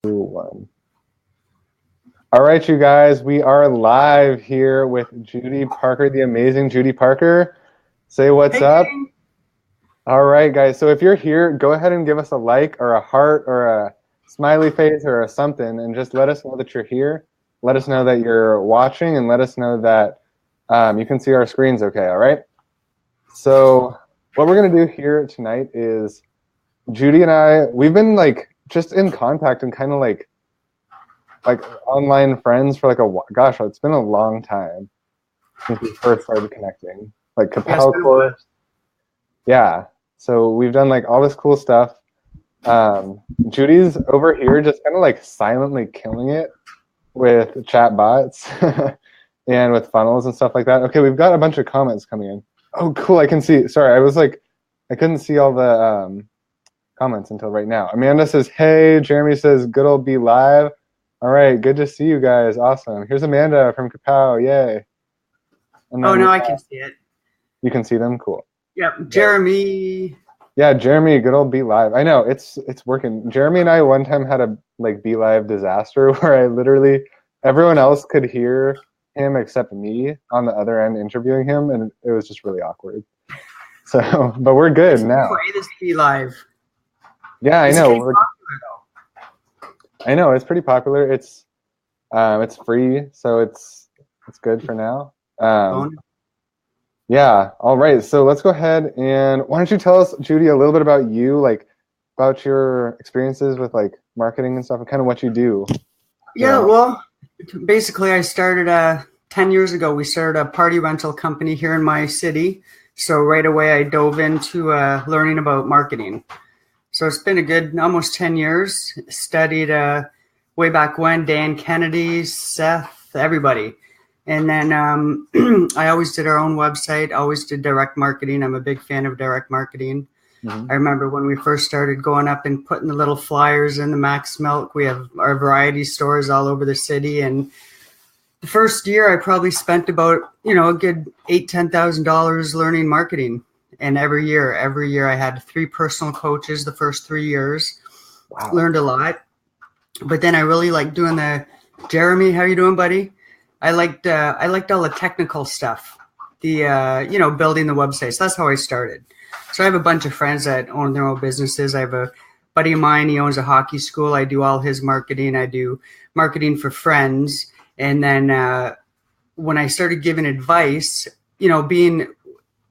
2, 1. All right, you guys, we are live here with Judy Parker, the amazing Judy Parker. Say what's up. All right, guys. So if you're here, go ahead and give us a like or a heart or a smiley face or a something, and just let us know that you're here. Let us know that you're watching, and let us know that you can see our screens okay, all right? So what we're going to do here tonight is Judy and I, we've been like just in contact and kind of like online friends for like gosh, it's been a long time since we first started connecting. Like Capel course. Yeah. So we've done like all this cool stuff. Judy's over here just kind of like silently killing it with chatbots and with funnels and stuff like that. Okay, we've got a bunch of comments coming in. Oh, cool. I can see. Sorry, I couldn't see all the comments until right now. Amanda says, hey. Jeremy says, good old be live. All right, good to see you guys. Awesome. Here's Amanda from Kapow. Yay. Oh, no, I can see it. You can see them? Cool. Yep. Jeremy. Yeah, Jeremy, good old Be Live. I know, it's working. Jeremy and I one time had a like Be Live disaster where I literally, everyone else could hear him except me on the other end interviewing him, and it was just really awkward. So, but we're good now. Play this Be Live. Yeah, I know. I know, it's pretty popular. It's free, so it's good for now. Yeah, all right. So let's go ahead and why don't you tell us, Judy, a little bit about you, like about your experiences with like marketing and stuff and kind of what you do. Yeah, well, basically I started 10 years ago. We started a party rental company here in my city. So right away I dove into learning about marketing. So it's been a good almost 10 years. Studied way back when, Dan Kennedy, Seth, everybody. And then I always did our own website, always did direct marketing. I'm a big fan of direct marketing. Mm-hmm. I remember when we first started going up and putting the little flyers in the Max Milk. We have our variety stores all over the city. And the first year I probably spent about, a good $8,000-$10,000 learning marketing. And every year I had 3 personal coaches the first 3 years. Wow. Learned a lot. But then I really liked doing Jeremy, how you doing, buddy? I liked all the technical stuff, the building the websites. So that's how I started. So I have a bunch of friends that own their own businesses. I have a buddy of mine, he owns a hockey school. I do all his marketing. I do marketing for friends. And then when I started giving advice, being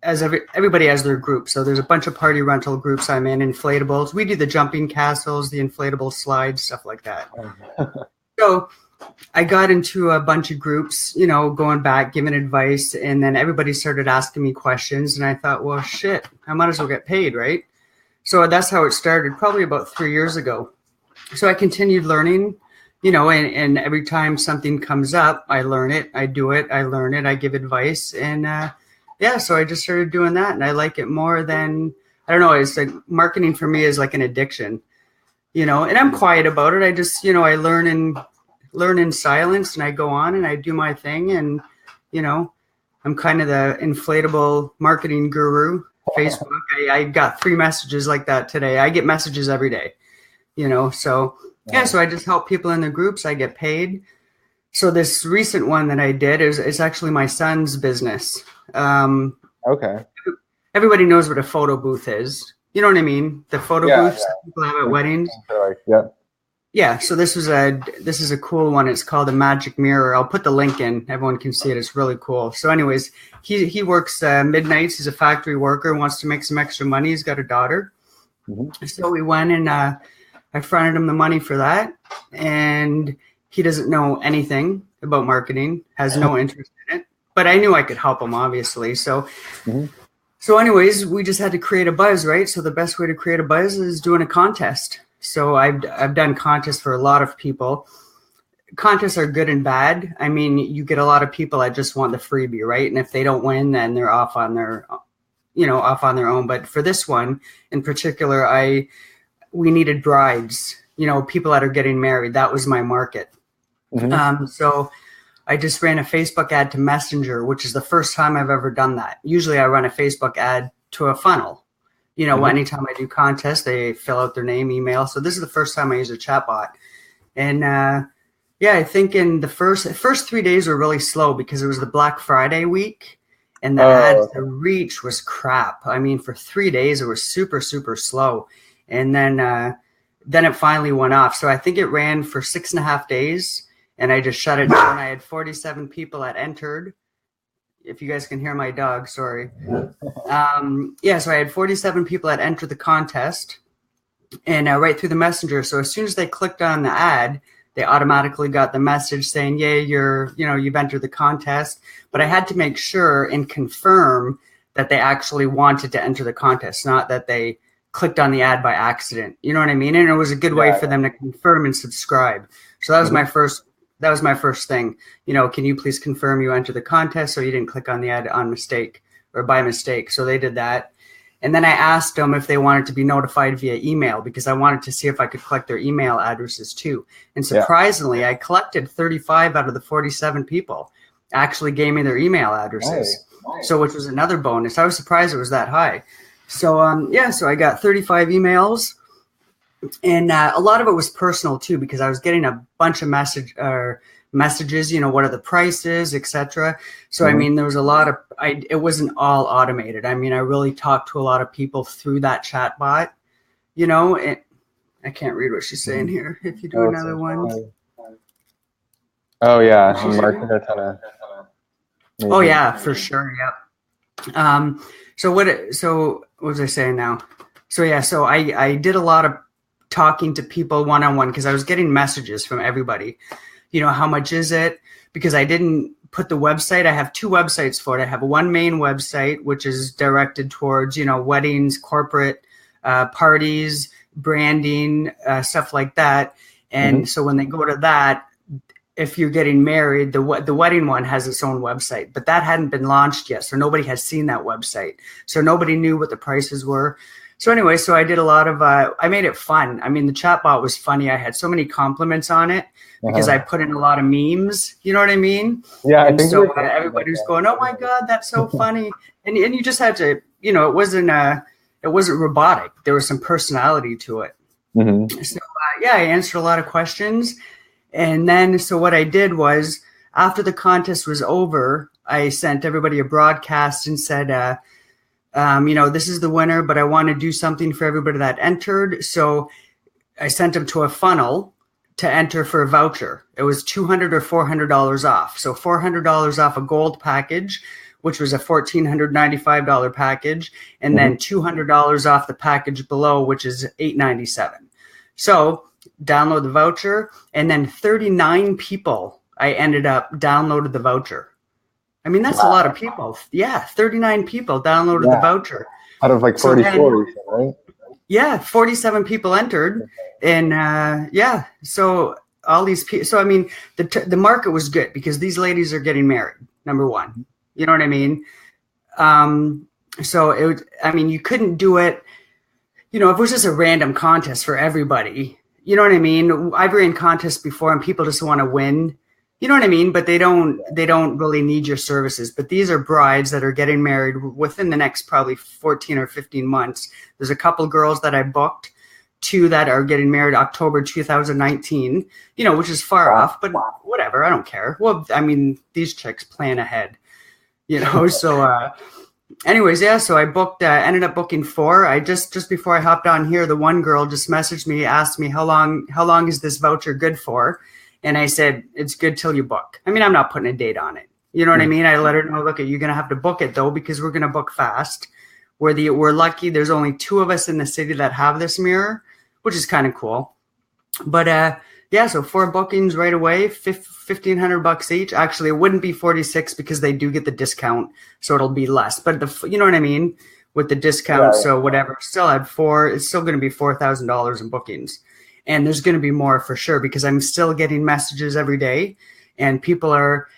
as everybody has their group. So there's a bunch of party rental groups I'm in, inflatables. We do the jumping castles, the inflatable slides, stuff like that. So I got into a bunch of groups, going back, giving advice, and then everybody started asking me questions. And I thought, well, shit, I might as well get paid, right? So that's how it started, probably about 3 years ago. So I continued learning, and every time something comes up, I learn it, I do it, I learn it, I give advice. And so I just started doing that, and I like it more than, I don't know, it's like marketing for me is like an addiction, and I'm quiet about it. I just, I learn in silence, and I go on and I do my thing. And, I'm kind of the inflatable marketing guru. Facebook, I got 3 messages like that today. I get messages every day, so so I just help people in the groups. I get paid. So this recent one that I did is actually my son's business. Okay. Everybody knows what a photo booth is. You know what I mean? The photo booths that people have at weddings. Yeah. So this is a cool one. It's called a magic mirror. I'll put the link in. Everyone can see it. It's really cool. So anyways, he works midnights. He's a factory worker, wants to make some extra money. He's got a daughter. Mm-hmm. So we went and I fronted him the money for that. And he doesn't know anything about marketing, has no interest in it. But I knew I could help him, obviously. So, So anyways, we just had to create a buzz, right? So the best way to create a buzz is doing a contest. So I've done contests for a lot of people. Contests are good and bad. I mean, you get a lot of people that just want the freebie, right? And if they don't win, then they're off on their own. But for this one in particular, we needed brides, people that are getting married. That was my market. Mm-hmm. So I just ran a Facebook ad to Messenger, which is the first time I've ever done that. Usually I run a Facebook ad to a funnel. Anytime I do contests, they fill out their name, email. So this is the first time I use a chatbot. And I think in the first 3 days were really slow because it was the Black Friday week, and the reach was crap. I mean, for 3 days it was super, super slow, and then it finally went off. So I think it ran for 6.5 days, and I just shut it down. I had 47 people that entered. If you guys can hear my dog, sorry. So I had 47 people that entered the contest, and right through the messenger. So as soon as they clicked on the ad, they automatically got the message saying, "Yay, you've entered the contest." But I had to make sure and confirm that they actually wanted to enter the contest, not that they clicked on the ad by accident. You know what I mean? And it was a good way for them to confirm and subscribe. So that was my first. That was my first thing. Can you please confirm you entered the contest so you didn't click on the ad on mistake or by mistake? So they did that. And then I asked them if they wanted to be notified via email because I wanted to see if I could collect their email addresses too. And surprisingly, I collected 35 out of the 47 people actually gave me their email addresses. Nice. So which was another bonus. I was surprised it was that high. So, so I got 35 emails. And a lot of it was personal too, because I was getting a bunch of messages, what are the prices, etc. So, I mean, there was a lot of, it wasn't all automated. I mean, I really talked to a lot of people through that chatbot, I can't read what she's saying here. If you do another one. Oh yeah. I'm marking a ton of. Oh yeah, for sure. Yep. So what was I saying now? So I did a lot of talking to people one-on-one because I was getting messages from everybody. How much is it? Because I didn't put the website. I have 2 websites for it. I have one main website, which is directed towards, weddings, corporate parties, branding, stuff like that. And so when they go to that, if you're getting married, the wedding one has its own website, but that hadn't been launched yet. So nobody has seen that website. So nobody knew what the prices were. So anyway, I did a lot of, I made it fun. I mean, the chatbot was funny. I had so many compliments on it because I put in a lot of memes. You know what I mean? Yeah. And so everybody was going, "Oh my God, that's so funny." And you just had to, it wasn't robotic. There was some personality to it. So I answered a lot of questions. And then, so what I did was after the contest was over, I sent everybody a broadcast and said, this is the winner, but I want to do something for everybody that entered. So I sent them to a funnel to enter for a voucher. It was $200 or $400 off. So $400 off a gold package, which was a $1,495 package, and then $200 off the package below, which is $897. So download the voucher, and then 39 people I ended up downloaded the voucher. I mean, that's a lot of people. Yeah, 39 people downloaded the voucher. Out of like 44, right? Yeah, 47 people entered. And so all these people. So, I mean, the market was good because these ladies are getting married, number one. You know what I mean? You couldn't do it, if it was just a random contest for everybody. You know what I mean? I've ran contests before and people just want to win. You know what I mean? But they don't really need your services. But these are brides that are getting married within the next probably 14 or 15 months. There's a couple girls that I booked, 2 that are getting married October 2019, which is far off, but whatever. I don't care. Well, I mean, these chicks plan ahead, so anyways, so I booked, ended up booking 4. I just before I hopped on here, the one girl just messaged me, asked me how long is this voucher good for? And I said, it's good till you book. I mean, I'm not putting a date on it. You know what I mean? I let her know, look, you're going to have to book it though, because we're going to book fast. We're lucky. There's only 2 of us in the city that have this mirror, which is kind of cool. But so 4 bookings right away, $1,500 each. Actually, it wouldn't be 46 because they do get the discount, so it'll be less. But you know what I mean, with the discount, so whatever. Still at 4, it's still going to be $4,000 in bookings, and there's going to be more for sure because I'm still getting messages every day, and people are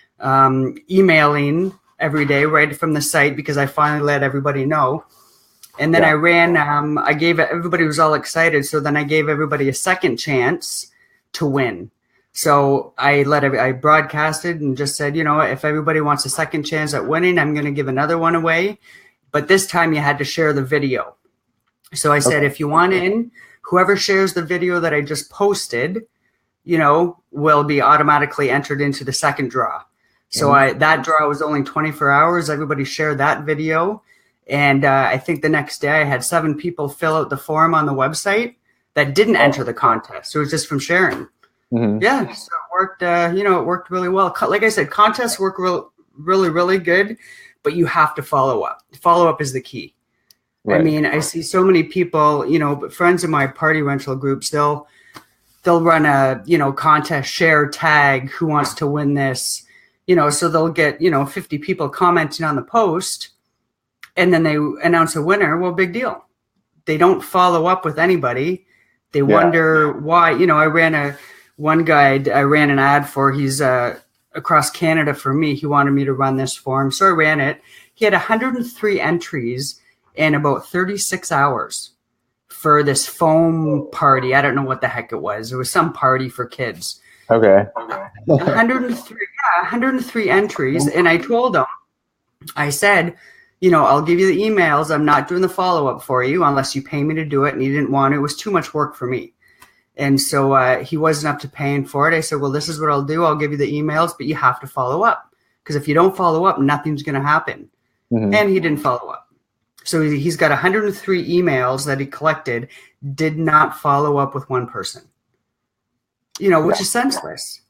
emailing every day right from the site because I finally let everybody know. And then I ran. I gave everybody was all excited, so then I gave everybody a second chance to win. So I broadcasted and just said, if everybody wants a second chance at winning, I'm going to give another one away. But this time you had to share the video. So I said, if you want in, whoever shares the video that I just posted, will be automatically entered into the second draw. So that draw was only 24 hours. Everybody shared that video. And I think the next day I had 7 people fill out the form on the website that didn't enter the contest. So it was just from sharing. Yeah, so it worked, it worked really well. Like I said, contests work really, really good, but you have to follow up. Follow up is the key. Right. I mean, I see so many people, friends in my party rental groups, they'll run a, contest, share, tag, who wants to win this, so they'll get, 50 people commenting on the post, and then they announce a winner. Well, big deal. They don't follow up with anybody. They wonder why, I ran an ad for, he's across Canada for me. He wanted me to run this for him. So I ran it. He had 103 entries in about 36 hours for this foam party. I don't know what the heck it was. It was some party for kids. Okay. 103 entries. And I told him, I said, I'll give you the emails. I'm not doing the follow-up for you unless you pay me to do it. And he didn't want it. It was too much work for me. And so he wasn't up to paying for it. I said, well, this is what I'll do. I'll give you the emails, but you have to follow up. Because if you don't follow up, nothing's going to happen. And he didn't follow up. So he's got 103 emails that he collected, did not follow up with one person, which is senseless.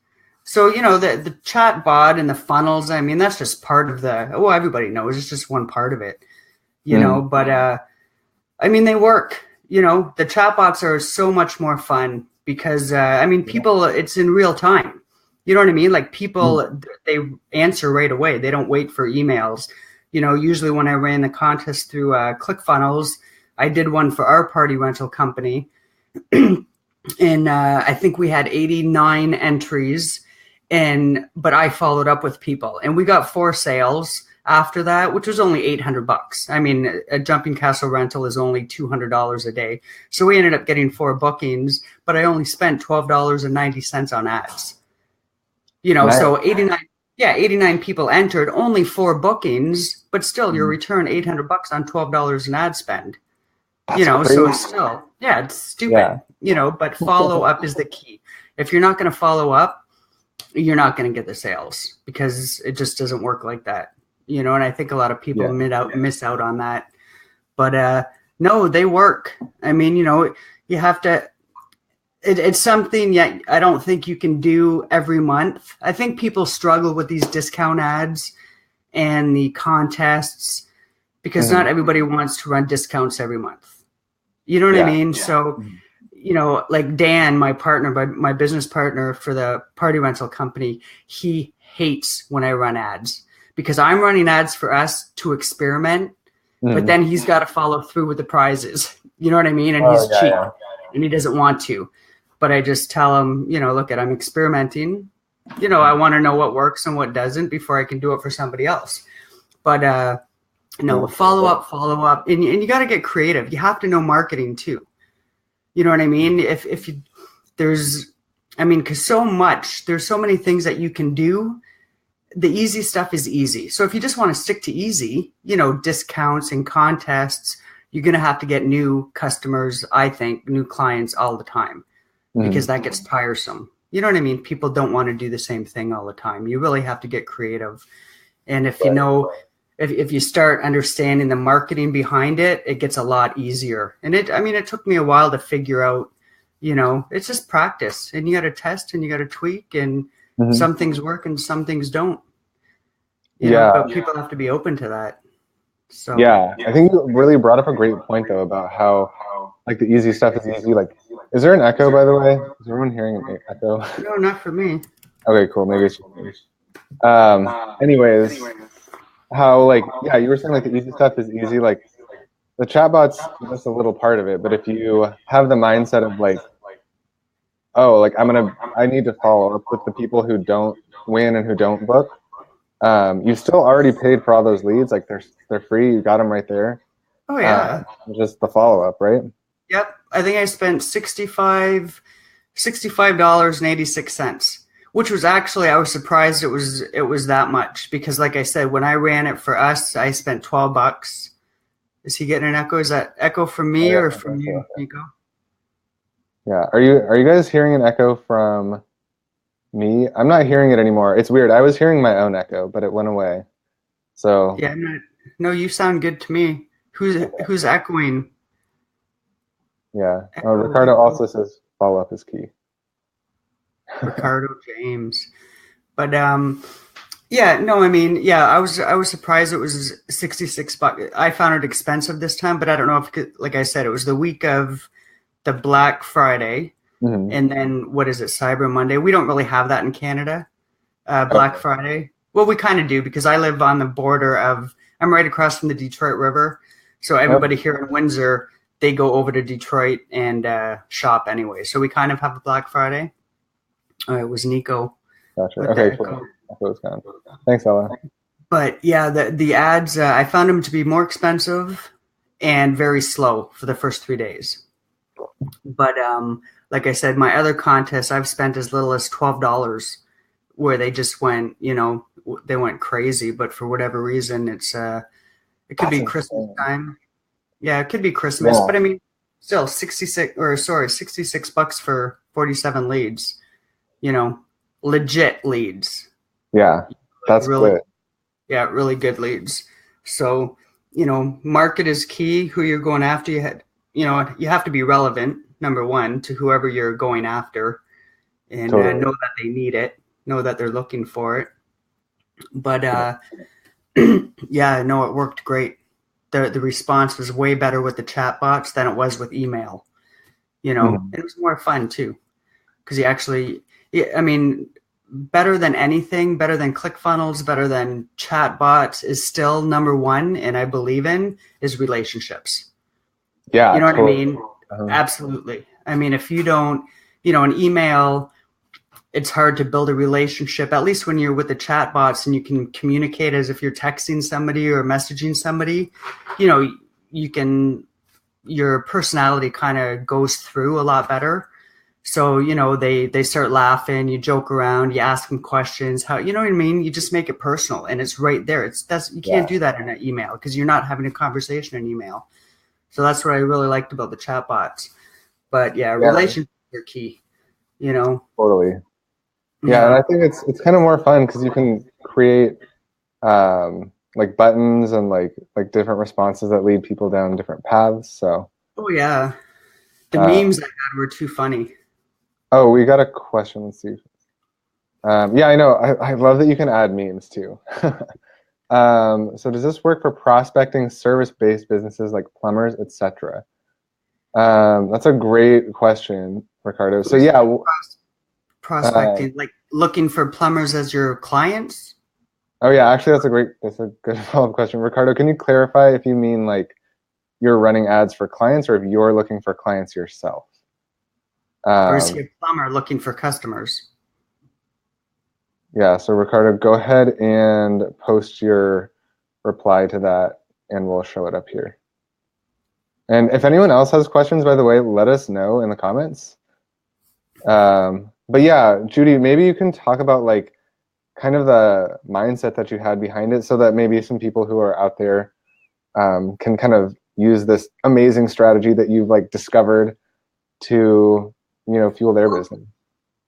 So, the chat bot and the funnels, I mean, that's just part of everybody knows it's just one part of it, but I mean, they work. The chatbots are so much more fun because, people, it's in real time. You know what I mean? Like people, they answer right away. They don't wait for emails. Usually when I ran the contest through ClickFunnels, I did one for our party rental company. And I think we had 89 entries, but I followed up with people. And we got 4 sales after that, which was only $800. I mean, a jumping castle rental is only $200 a day. So we ended up getting 4 bookings, but I only spent $12.90 on ads. Nice. So 89 people entered, only 4 bookings, but still you return $800 on $12 in ad spend. That's crazy. So it's still, it's stupid, but follow up is the key. If you're not going to follow up, you're not going to get the sales because it just doesn't work like that. And I think a lot of people miss out on that. But no, they work. I mean, you have to, it's something yet I don't think you can do every month. I think people struggle with these discount ads and the contests because not everybody wants to run discounts every month. You know what I mean? So, like Dan, my partner, my business partner for the party rental company, he hates when I run ads because I'm running ads for us to experiment, but then he's got to follow through with the prizes. You know what I mean? And he's cheap and he doesn't want to. But I just tell him, look, I'm experimenting. I want to know what works and what doesn't before I can do it for somebody else. But follow up. And you got to get creative. You have to know marketing too. You know what I mean? Because there's so many things that you can do. The easy stuff is easy. So if you just want to stick to easy, discounts and contests, you're going to have to get new customers, I think, new clients all the time. Because that gets tiresome. You know what I mean? People don't want to do the same thing all the time. You really have to get creative. And if if you start understanding the marketing behind it, it gets a lot easier. And it took me a while to figure out, it's just practice and you got to test and you got to tweak and some things work and some things don't. But people have to be open to that. So I think you really brought up a great point though about how like the easy stuff is easy. Like, is there an echo, by the way? Is everyone hearing an echo? No, not for me. Okay, cool. Maybe it's just me. Anyways, how you were saying like the easy stuff is easy. Like the chatbots, just a little part of it. But if you have the mindset of I need to follow up with the people who don't win and who don't book. You still already paid for all those leads. Like they're free. You got them right there. Oh yeah. Just the follow up, right? Yep. I think I spent $65.86, which was actually, I was surprised it was that much because like I said, when I ran it for us, I spent $12. Is he getting an echo? Is that echo from me or from you, Nico? Yeah. Are you guys hearing an echo from Me? I'm not hearing it anymore. It's weird. I was hearing my own echo, but it went away. So Yeah, no, you sound good to me. Who's echoing? yeah. Echo, Ricardo echo. also says follow up is key. Ricardo James. But yeah, no, I mean, yeah, I was surprised it was 66 bucks. I found it expensive this time, but I don't know if, like I said, it was the week of the Black Friday, Hmm. and then what is it, Cyber Monday? We don't really have that in Canada. Black Okay. Friday. Well, we kind of do because I live on the border of. I'm right across from the Detroit River, so everybody Okay. here in Windsor, they go over to Detroit and shop anyway. So we kind of have a Black Friday. It was Nico Gotcha. with the Okay, echo. cool. Echo is gone. Thanks, Ella. But yeah, the ads I found them to be more expensive and very slow for the first 3 days. But like I said, my other contests I've spent as little as $12, where they just went, they went crazy. But for whatever reason, it could That's be Christmas insane. time. Yeah, it could be Christmas. Yeah. But I mean, still 66 bucks for 47 leads. You know, legit leads. Yeah. Like That's really, good. yeah, really good leads. So, market is key. Who you're going after, you have to be relevant. Number one, to whoever you're going after, and Totally. know that they need it, know that they're looking for it. But Yeah. yeah, no, it worked great. The response was way better with the chatbots than it was with email. Mhm. It was more fun too because you actually, yeah, I mean, better than anything, better than ClickFunnels, better than chatbots is still number one, and I believe in is relationships. You Yeah, know what I totally. mean? Uh-huh. Absolutely. I mean, if you don't, an email, it's hard to build a relationship, at least when you're with the chatbots and you can communicate as if you're texting somebody or messaging somebody, you know, you can, your personality kind of goes through a lot better. So, they start laughing, you joke around, you ask them questions, how, you know what I mean? You just make it personal and it's right there. You can't Yeah. do that in an email because you're not having a conversation in email. So that's what I really liked about the chatbots. But yeah, Yeah, relationships are key, you know? totally. Yeah, and Yeah. I think it's kind of more fun because you can create like buttons and like different responses that lead people down different paths. So, Oh yeah. The uh, memes I had were too funny. oh, we got a question. Let's see. Yeah, I know. I love that you can add memes too. So does this work for prospecting service-based businesses like plumbers, etc.? That's a great question, Ricardo. So yeah, uh, Prospecting, like looking for plumbers as your clients. oh yeah, actually that's a good follow-up question. Ricardo, can you clarify if you mean like you're running ads for clients or if you're looking for clients yourself? Or is he Um, a plumber looking for customers? yeah, so Ricardo, go ahead and post your reply to that and we'll show it up here. And if anyone else has questions, by the way, let us know in the comments. But yeah, Judy, maybe you can talk about like kind of the mindset that you had behind it so that maybe some people who are out there can kind of use this amazing strategy that you've like discovered to, fuel their business.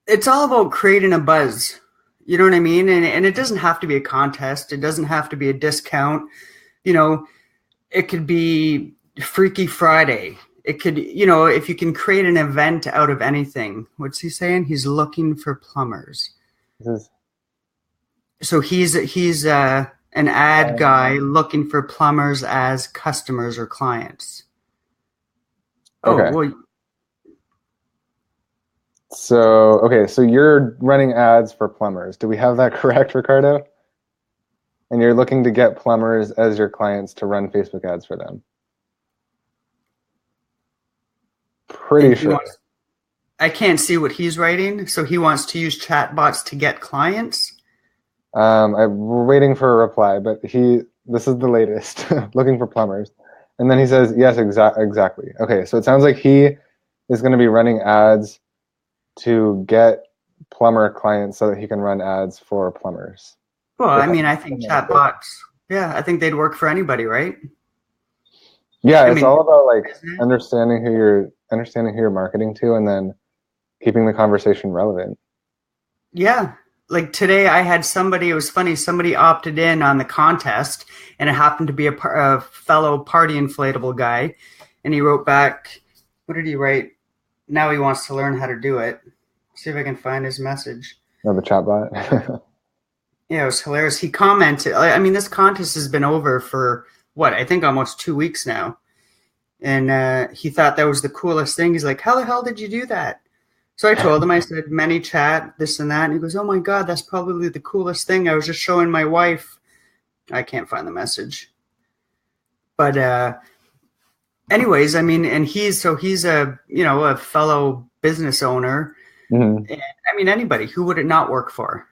It's all about creating a buzz. You know what I mean? And it doesn't have to be a contest. It doesn't have to be a discount. You know, it could be Freaky Friday. It could, if you can create an event out of anything. What's he saying? He's looking for plumbers. This is So he's an ad guy um, looking for plumbers as customers or clients. Oh, okay. well, So you're running ads for plumbers. Do we have that correct, Ricardo? And you're looking to get plumbers as your clients to run Facebook ads for them. and Pretty he sure. wants, I can't see what he's writing. So he wants to use chatbots to get clients. We're waiting for a reply, but this is the latest, looking for plumbers. And then he says, yes, exactly. Okay, so it sounds like he is going to be running ads to get plumber clients so that he can run ads for plumbers. Well, If I I'm mean, I think understanding that. chatbots, yeah, I think they'd work for anybody, right? Yeah, I it's mean, all about like isn't it? understanding who you're marketing to and then keeping the conversation relevant. Yeah. Like today, I had somebody, it was funny, somebody opted in on the contest, and it happened to be a fellow party inflatable guy. And he wrote back, what did he write? Now he wants to learn how to do it. See if I can find his message. No, the chatbot. Yeah, it was hilarious. He commented, I mean, this contest has been over for what, I think almost 2 weeks now. And he thought that was the coolest thing. He's like, how the hell did you do that? So I told him, I said, ManyChat, this and that. And he goes, oh my God, that's probably the coolest thing. I was just showing my wife. I can't find the message. But anyways, I mean, and he's a fellow business owner. Mm-hmm. And, I mean, anybody, who would it not work for?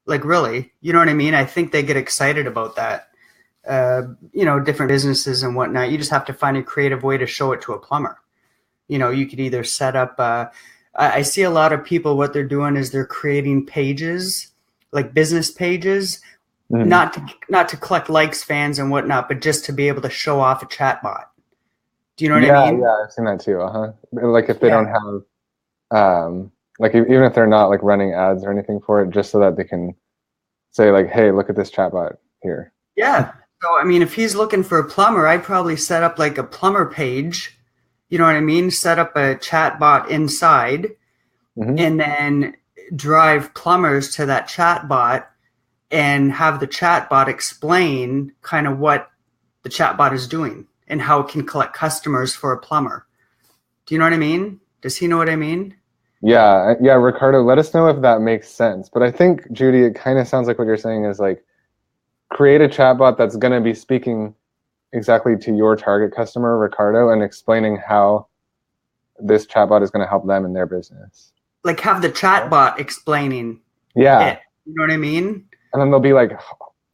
Like, really, you know what I mean? I think they get excited about that. Different businesses and whatnot. You just have to find a creative way to show it to a plumber. You could either set up I see a lot of people, what they're doing is they're creating pages, like business pages, Mm-hmm. not to collect likes, fans, and whatnot, but just to be able to show off a chatbot. Do you know what I mean? Yeah, I've seen that too. Like if they don't have, like even if they're not like running ads or anything for it, just so that they can say like, hey, look at this chatbot here. Yeah. So, I mean, if he's looking for a plumber, I'd probably set up like a plumber page. You know what I mean? Set up a chatbot inside, Mm-hmm. and then drive plumbers to that chatbot and have the chatbot explain kind of what the chatbot is doing and how it can collect customers for a plumber. Do you know what I mean? Does he know what I mean? Yeah, Ricardo, let us know if that makes sense. But I think, Judy, it kind of sounds like what you're saying is like create a chatbot that's going to be speaking exactly to your target customer, Ricardo, and explaining how this chatbot is going to help them in their business. Like have the chatbot explaining Yeah. it. You know what I mean? And then they'll be like,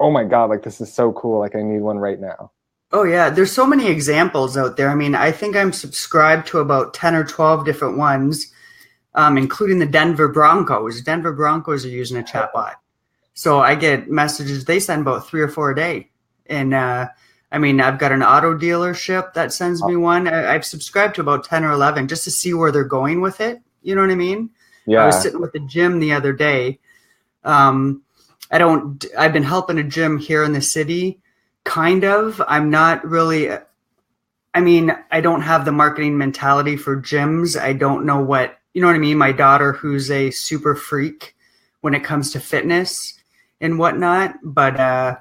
oh my God, like this is so cool. Like I need one right now. Oh, yeah. There's so many examples out there. I mean, I think I'm subscribed to about 10 or 12 different ones, including the Denver Broncos. Denver Broncos are using a chatbot. So I get messages. They send about 3 or 4 a day. And I mean, I've got an auto dealership that sends me one. I've subscribed to about 10 or 11 just to see where they're going with it. You know what I mean? Yeah. I was sitting with the gym the other day. I've been helping a gym here in the city. Kind of. I'm not really, I mean, I don't have the marketing mentality for gyms. I don't know what, you know what I mean? My daughter, who's a super freak when it comes to fitness and whatnot, but I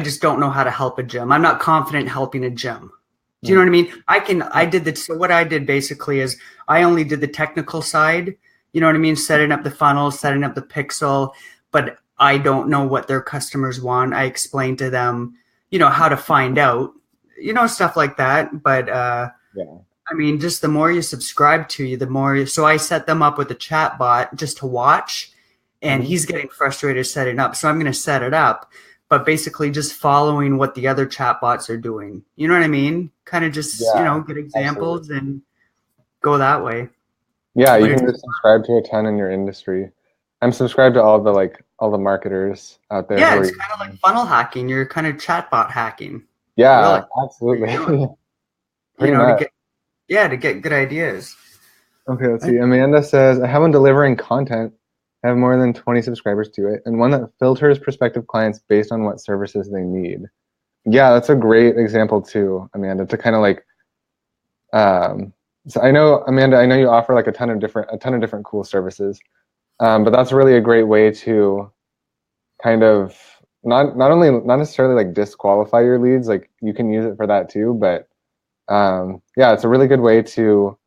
just don't know how to help a gym. I'm not confident helping a gym. Do you know what I mean? So what I did basically is I only did the technical side, you know what I mean? Setting up the funnel, setting up the pixel, but I don't know what their customers want. I explained to them, how to find out, stuff like that. But I mean, just the more you subscribe to you, so I set them up with a chat bot just to watch, and he's getting frustrated setting up. So I'm going to set it up, but basically just following what the other chatbots are doing. You know what I mean? Kind of just, get examples and go that way. Yeah, you can just subscribe to a ton in your industry. I'm subscribed to all the marketers out there. Yeah, it's kind of like funnel hacking. You're kind of chatbot hacking. Yeah, really. Absolutely. To get good ideas. Okay, let's see. Amanda says, I have one delivering content. I have more than 20 subscribers to it, and one that filters prospective clients based on what services they need. Yeah, that's a great example too, Amanda, to kind of like, so I know, Amanda, I know you offer like a ton of different cool services. But that's really a great way to kind of not necessarily like disqualify your leads. Like you can use it for that too. But it's a really good way to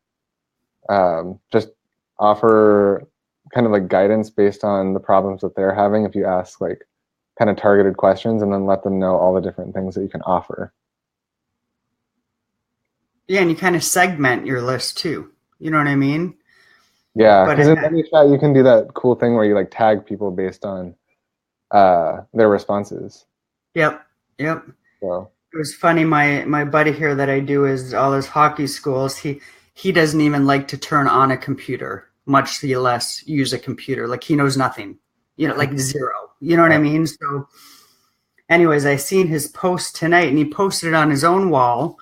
just offer kind of like guidance based on the problems that they're having. If you ask like kind of targeted questions and then let them know all the different things that you can offer. Yeah, and you kind of segment your list too. You know what I mean? Yeah, because in ManyChat you can do that cool thing where you like tag people based on their responses. Yep. So it was funny. My buddy here that I do is all his hockey schools. He doesn't even like to turn on a computer, much less use a computer. Like he knows nothing. Like zero. You know what I mean? So, anyways, I seen his post tonight, and he posted it on his own wall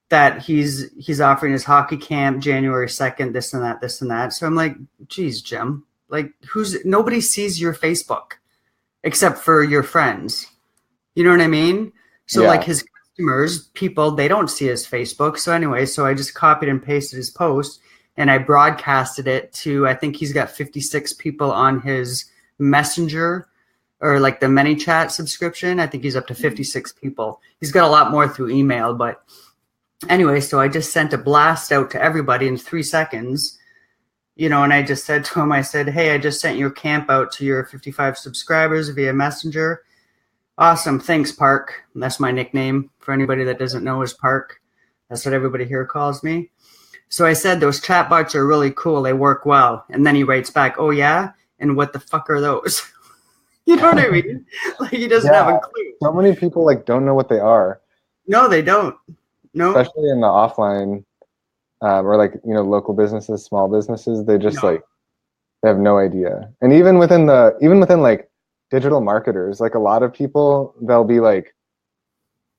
that he's offering his hockey camp January 2nd, this and that. So I'm like, geez, Jim, Like nobody sees your Facebook except for your friends. You know what I mean? So Yeah. like his customers, people, they don't see his Facebook. So anyway, so I just copied and pasted his post and I broadcasted it to, I think he's got 56 people on his Messenger or like the ManyChat subscription. I think he's up to 56 people. He's got a lot more through email, but anyway, so I just sent a blast out to everybody in 3 seconds, and I just said to him, I said, hey, I just sent your camp out to your 55 subscribers via Messenger. Awesome. Thanks, Park. That's my nickname for anybody that doesn't know is Park. That's what everybody here calls me. So I said, those chatbots are really cool. They work well. And then he writes back, oh, yeah? And what the fuck are those? You know what I mean? Like he doesn't have a clue. So many people like don't know what they are. No, they don't. No. Especially in the offline or like, local businesses, small businesses, they just they have no idea. And even within like digital marketers, like a lot of people, they'll be like,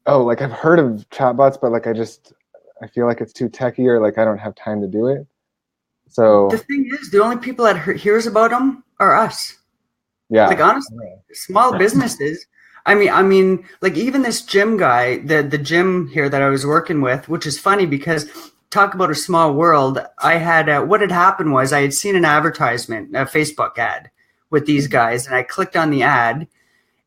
oh, like I've heard of chatbots, but like I feel like it's too techy or like I don't have time to do it. So the thing is, the only people that hears about them are us. Yeah. Like honestly, small businesses. I mean, like even this gym guy, the gym here that I was working with, which is funny because talk about a small world. I had what had happened was I had seen an advertisement, a Facebook ad with these guys, and I clicked on the ad,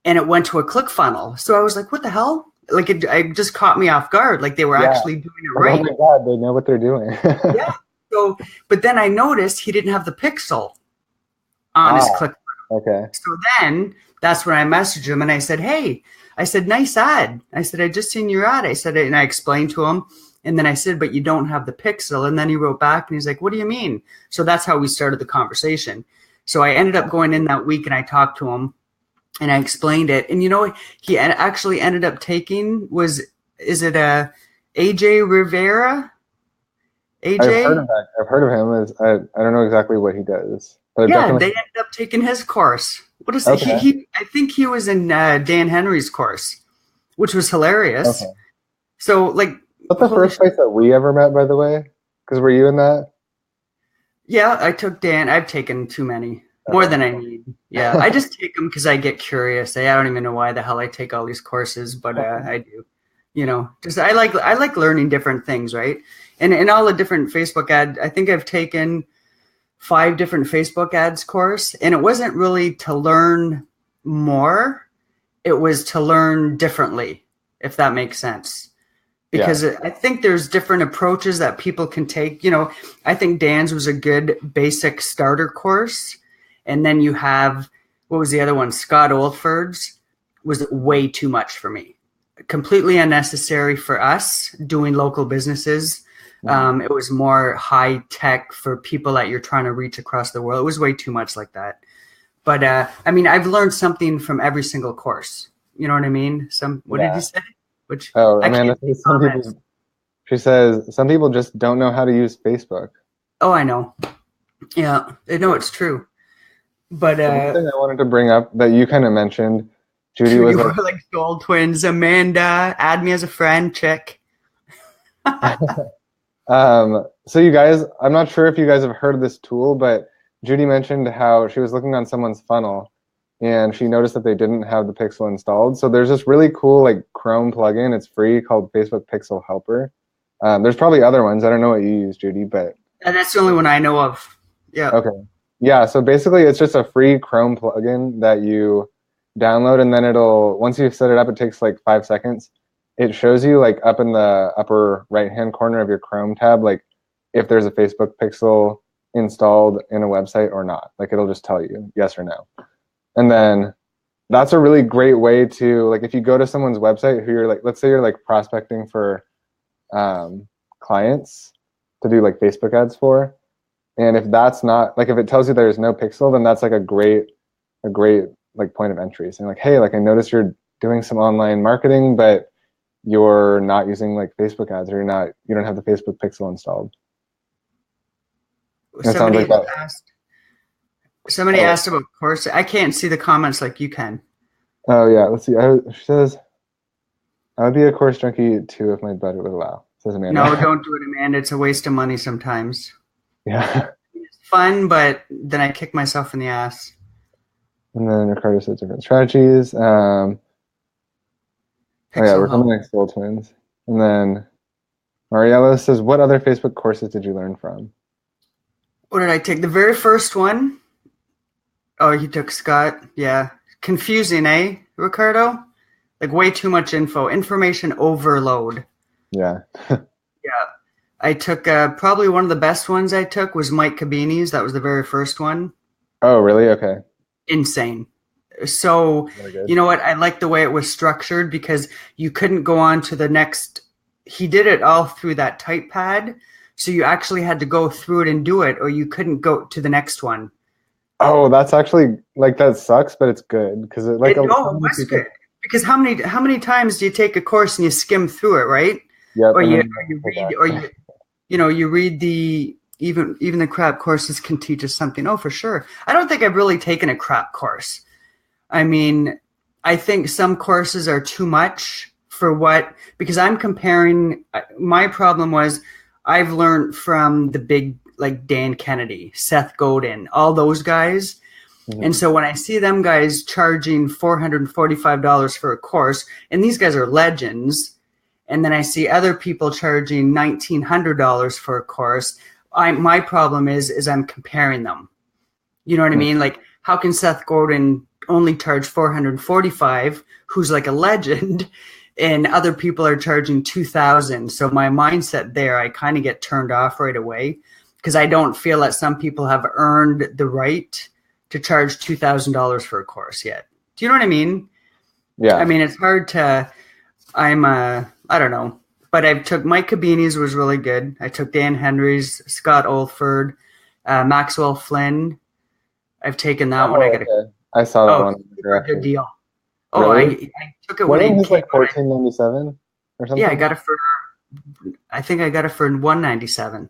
and it went to a ClickFunnels. So I was like, "What the hell?" Like it just caught me off guard. Like they were actually doing it right. Oh my God, they know what they're doing. Yeah. So, but then I noticed he didn't have the pixel on his ClickFunnels. Okay. So then that's when I messaged him and I said, hey, I said, nice ad. I said, I just seen your ad. I said, and I explained to him. And then I said, but you don't have the pixel. And then he wrote back and he's like, what do you mean? So that's how we started the conversation. So I ended up going in that week and I talked to him and I explained it. And he actually ended up taking is it AJ Rivera? AJ? I've heard of him. I don't know exactly what he does. But yeah, they ended up taking his course. What is it? I think he was in Dan Henry's course, which was hilarious. Okay. So like, what's the first place that we ever met, by the way? Because were you in that? Yeah, I took Dan. I've taken too many, more than I need. Yeah, I just take them because I get curious. I don't even know why the hell I take all these courses, but I do. Just I like learning different things, right? And all the different Facebook ads. I think I've taken 5 different Facebook ads course, and it wasn't really to learn more. It was to learn differently, if that makes sense. Because I think there's different approaches that people can take. I think Dan's was a good basic starter course. And then you have, what was the other one? Scott Oldford's was way too much for me. Completely unnecessary for us doing local businesses. It was more high tech for people that you're trying to reach across the world. It was way too much like that. But I've learned something from every single course. You know what I mean? What did he say? Amanda says she says some people just don't know how to use Facebook. Oh, I know. Yeah, I know it's true. But the thing I wanted to bring up that you kind of mentioned, Judy was like soul twins. Amanda, add me as a friend. Check. So you guys, I'm not sure if you guys have heard of this tool, but Judy mentioned how she was looking on someone's funnel and she noticed that they didn't have the pixel installed. So there's this really cool like Chrome plugin. It's free called Facebook Pixel Helper. There's probably other ones. I don't know what you use, Judy, but that's the only one I know of. Yeah. Okay. Yeah. So basically it's just a free Chrome plugin that you download, and then once you've set it up, it takes like 5 seconds. It shows you like up in the upper right-hand corner of your Chrome tab, like if there's a Facebook pixel installed in a website or not. Like it'll just tell you yes or no. And then that's a really great way to, like, if you go to someone's website who you're like, let's say you're like prospecting for clients to do like Facebook ads for, and if that's not, like if it tells you there's no pixel, then that's like a great like point of entry. So like, hey, like I noticed you're doing some online marketing, but you're not using like Facebook ads, or you don't have the Facebook pixel installed. Somebody asked about course. I can't see the comments like you can. Oh yeah, let's see. She says, I would be a course junkie too if my budget would allow. Says Amanda. No, don't do it, Amanda. It's a waste of money sometimes. Yeah. fun, but then I kick myself in the ass. And then Ricardo says different strategies. Oh yeah, Pixel we're coming help. like soul twins. And then Mariella says, what other Facebook courses did you learn from? What did I take? The very first one. Oh, he took Scott. Yeah. Confusing, eh, Ricardo? Like way too much info. Information overload. Yeah. Yeah. I took probably one of the best ones I took was Mike Cabini's. That was the very first one. Oh, really? Okay. Insane. So, Really good. you know what? I like the way it was structured because you couldn't go on to the next. He did it all through that type pad. So you actually had to go through it and do it, or you couldn't go to the next one. Oh, that's actually like that sucks, but it's good because it like It, so no, it many was good people. because how many times do you take a course and you skim through it, right? Yep, Or and you then or you go read back. or you read the even the crap courses can teach us something. Oh, for sure. I don't think I've really taken a crap course. I mean, I think some courses are too much for what because I'm comparing. My problem was I've learned from the big like Dan Kennedy, Seth Godin, all those guys. And Mhm. so when I see them guys charging $445 for a course, and these guys are legends, and then I see other people charging $1,900 for a course, my problem is I'm comparing them. You know what I Mhm. mean? Like, how can Seth Godin only charge 445, who's like a legend, and other people are charging 2,000? So my mindset there, I kind of get turned off right away because I don't feel that some people have earned the right to charge $2,000 for a course yet. Do you know what I mean? I Yeah. mean, it's hard to. I don't know, but I took Mike Cabini's was really good. I took Dan Henry's, Scott Olford, Maxwell Flynn. I've taken that one. I Oh, got a okay. I saw that one in the super good directions. deal. Oh, I, Really? I took it when Wasn't it his came like out. 14.97 or Yeah, I something? got it for. I think I got it for 197.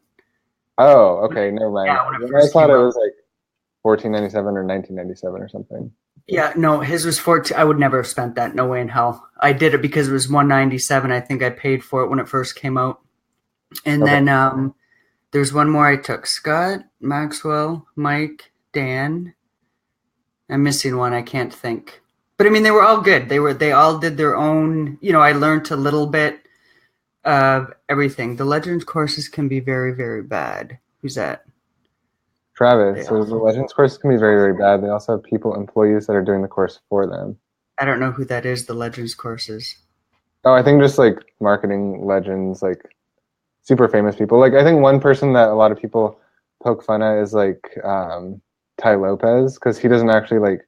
Oh, okay, never mind. Yeah, when it I first thought came it out. was like 14.97 or 19.97 or something. Yeah, no, his was 14. I would never have spent that. No way in hell. I did it because it was 197. I think I paid for it when it first came out. And Okay. then there's one more I took. Scott, Maxwell, Mike, Dan. I'm missing one. I can't think. But I mean, they were all good. They all did their own. I learned a little bit of everything. The Legends courses can be very, very bad. Who's that? Travis, They so the also, Legends course can be very, very bad. They also have employees that are doing the course for them. I don't know who that is. The Legends courses. Oh, I think just like marketing legends, like super famous people. Like I think one person that a lot of people poke fun at is like Ty Lopez because he doesn't actually like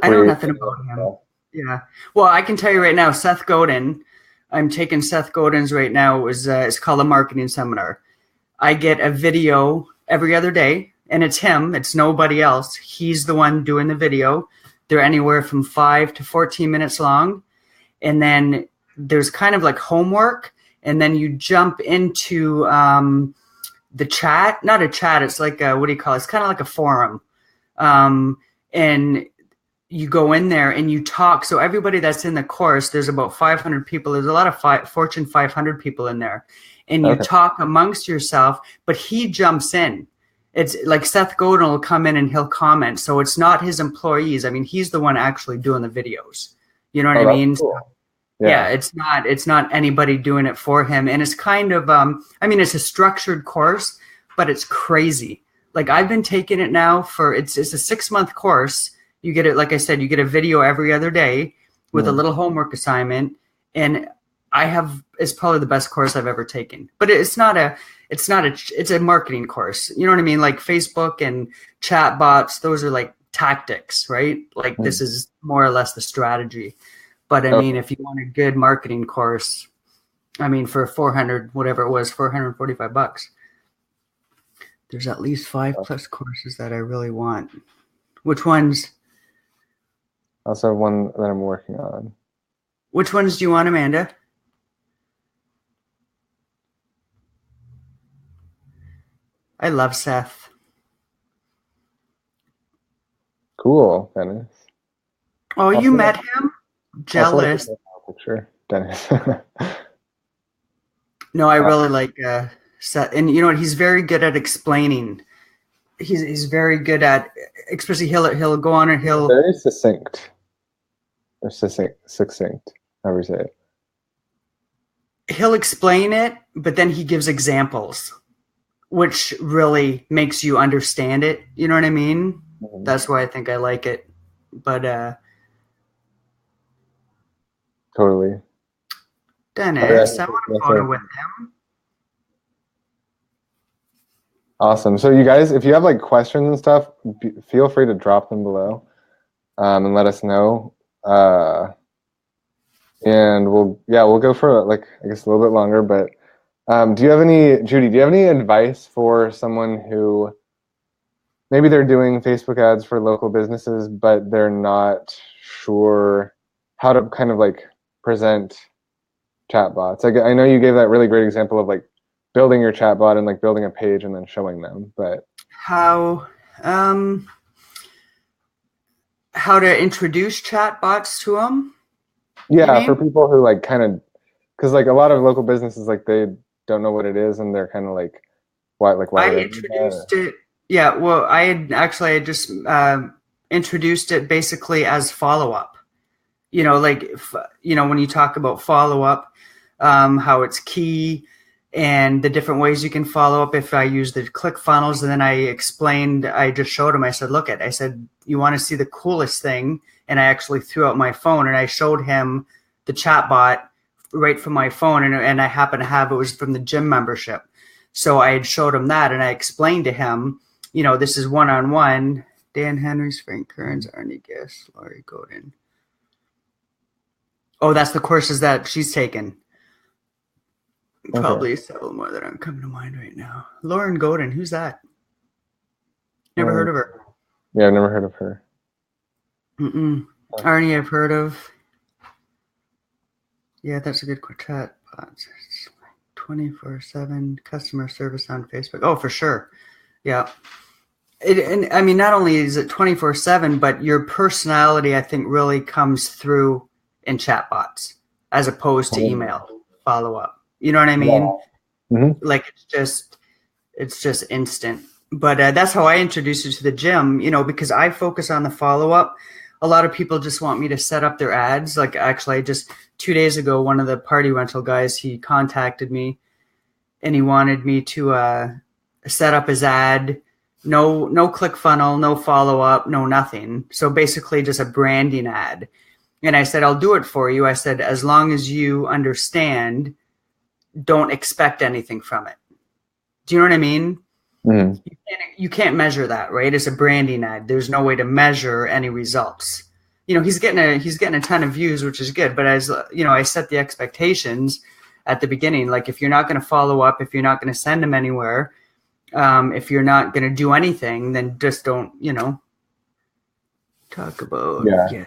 I know create nothing about him. stuff. Yeah. Well, I can tell you right now, Seth Godin. I'm taking Seth Godin's right now. It's called a marketing seminar. I get a video every other day, and it's him. It's nobody else. He's the one doing the video. They're anywhere from 5 to 14 minutes long, and then there's kind of like homework, and then you jump into the chat. Not a chat. It's like what do you call it? It's kind of like a forum, and you go in there and you talk. So everybody that's in the course, there's about 500 people. There's a lot of Fortune 500 people in there, and you Okay. talk amongst yourself. But he jumps in. It's like Seth Godin will come in and he'll comment. So it's not his employees. I mean, he's the one actually doing the videos. You know what Oh, I that's mean? cool. Yeah, Yeah. it's not anybody doing it for him. And it's kind of I mean, it's a structured course, but it's crazy. Like I've been taking it now for it's a 6 month course. You get it, like I said, you get a video every other day with a Mhm. little homework assignment. And it's probably the best course I've ever taken. But it's a marketing course. You know what I mean? Like Facebook and chatbots, those are like tactics, right? Like this Mhm. is more or less the strategy. But I mean, Okay. if you want a good marketing course, I mean, for 400, whatever it was, $445, there's at least 5+ courses that I really want. Which ones? I also have one that I'm working on. Which ones do you want, Amanda? I love Seth. Cool, Dennis. Oh, you Also, met him? also like the Jealous. profile picture, Dennis. No, I really like Seth. And you know what? He's very good at explaining he's very good at, especially he'll go on and he'll very succinct. Or succinct, however you say it. He'll explain it, but then he gives examples, which really makes you understand it. You know what I mean? Mm-hmm. That's why I think I like it. But totally. Dennis, I want a photo with him. Awesome. So you guys, if you have like questions and stuff, feel free to drop them below, and let us know. And we'll go for like, I guess, a little bit longer. But Judy, do you have any advice for someone who maybe they're doing Facebook ads for local businesses, but they're not sure how to kind of like present chatbots? Like, I know you gave that really great example of like building your chatbot and like building a page and then showing them, but how to introduce chatbots to them? Yeah, for people who like kind of, because like a lot of local businesses, like they don't know what it is and they're kind of like, why I introduced it. Yeah, well, I just introduced it basically as follow-up. You know, like, when you talk about follow-up, how it's key and the different ways you can follow up. If I use the ClickFunnels, and then I just showed him, I said, you want to see the coolest thing? And I actually threw out my phone and I showed him the chatbot right from my phone. And I happen to have, it was from the gym membership. So I had showed him that and I explained to him, this is one-on-one. Dan Henry's, Frank Kearns, Arnie Guess, Laurie Godin. Oh, that's the courses that she's taken. Probably several more that aren't coming to mind right now. Lauren Godin, who's that? Never heard of her. Yeah, I've never heard of her. Arnie, I've heard of. Yeah, that's a good chat. 24/7 customer service on Facebook. Oh, for sure. Yeah. And I mean, not only is it 24/7, but your personality, I think, really comes through in chatbots as opposed to email follow-up. You know what I mean? Yeah. Mm-hmm. Like it's just instant. But that's how I introduced it to the gym, because I focus on the follow-up. A lot of people just want me to set up their ads. Like, actually, just 2 days ago, one of the party rental guys, he contacted me and he wanted me to set up his ad. No ClickFunnel, no follow-up, no nothing. So basically just a branding ad. And I said, I'll do it for you. I said, as long as you understand, don't expect anything from it. Do you know what I mean? Mm-hmm. You can't measure that, right? It's a branding ad. There's no way to measure any results. He's getting a ton of views, which is good. But as I set the expectations at the beginning. Like, if you're not going to follow up, if you're not going to send them anywhere, if you're not going to do anything, then just don't, talk about. Yeah.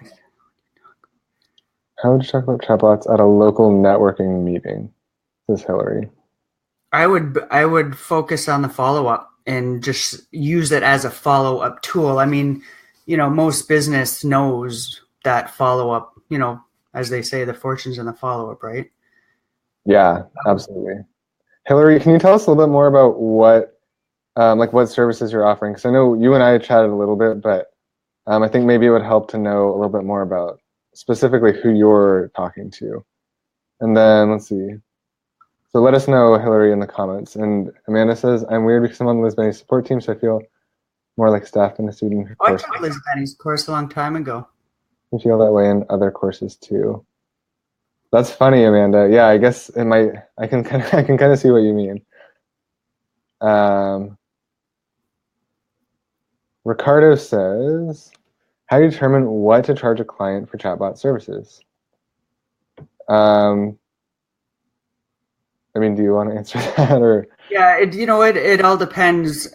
How would you talk about chatbots at a local networking meeting? This is Hillary. I would focus on the follow-up and just use it as a follow-up tool. I mean, most business knows that follow-up, as they say, the fortune's in the follow-up, right? Yeah, absolutely. Hillary, can you tell us a little bit more about what services you're offering? Because I know you and I chatted a little bit, but I think maybe it would help to know a little bit more about specifically who you're talking to. And then let's see. So let us know, Hillary, in the comments. And Amanda says, I'm weird because I'm on the Liz Benny's support team, so I feel more like staff than a student. I took Liz Benny's course a long time ago. I feel that way in other courses too. That's funny, Amanda. Yeah, I guess it might. I can kind of see what you mean. Ricardo says, how do you determine what to charge a client for chatbot services? I mean, do you want to answer that, or? Yeah, it all depends. It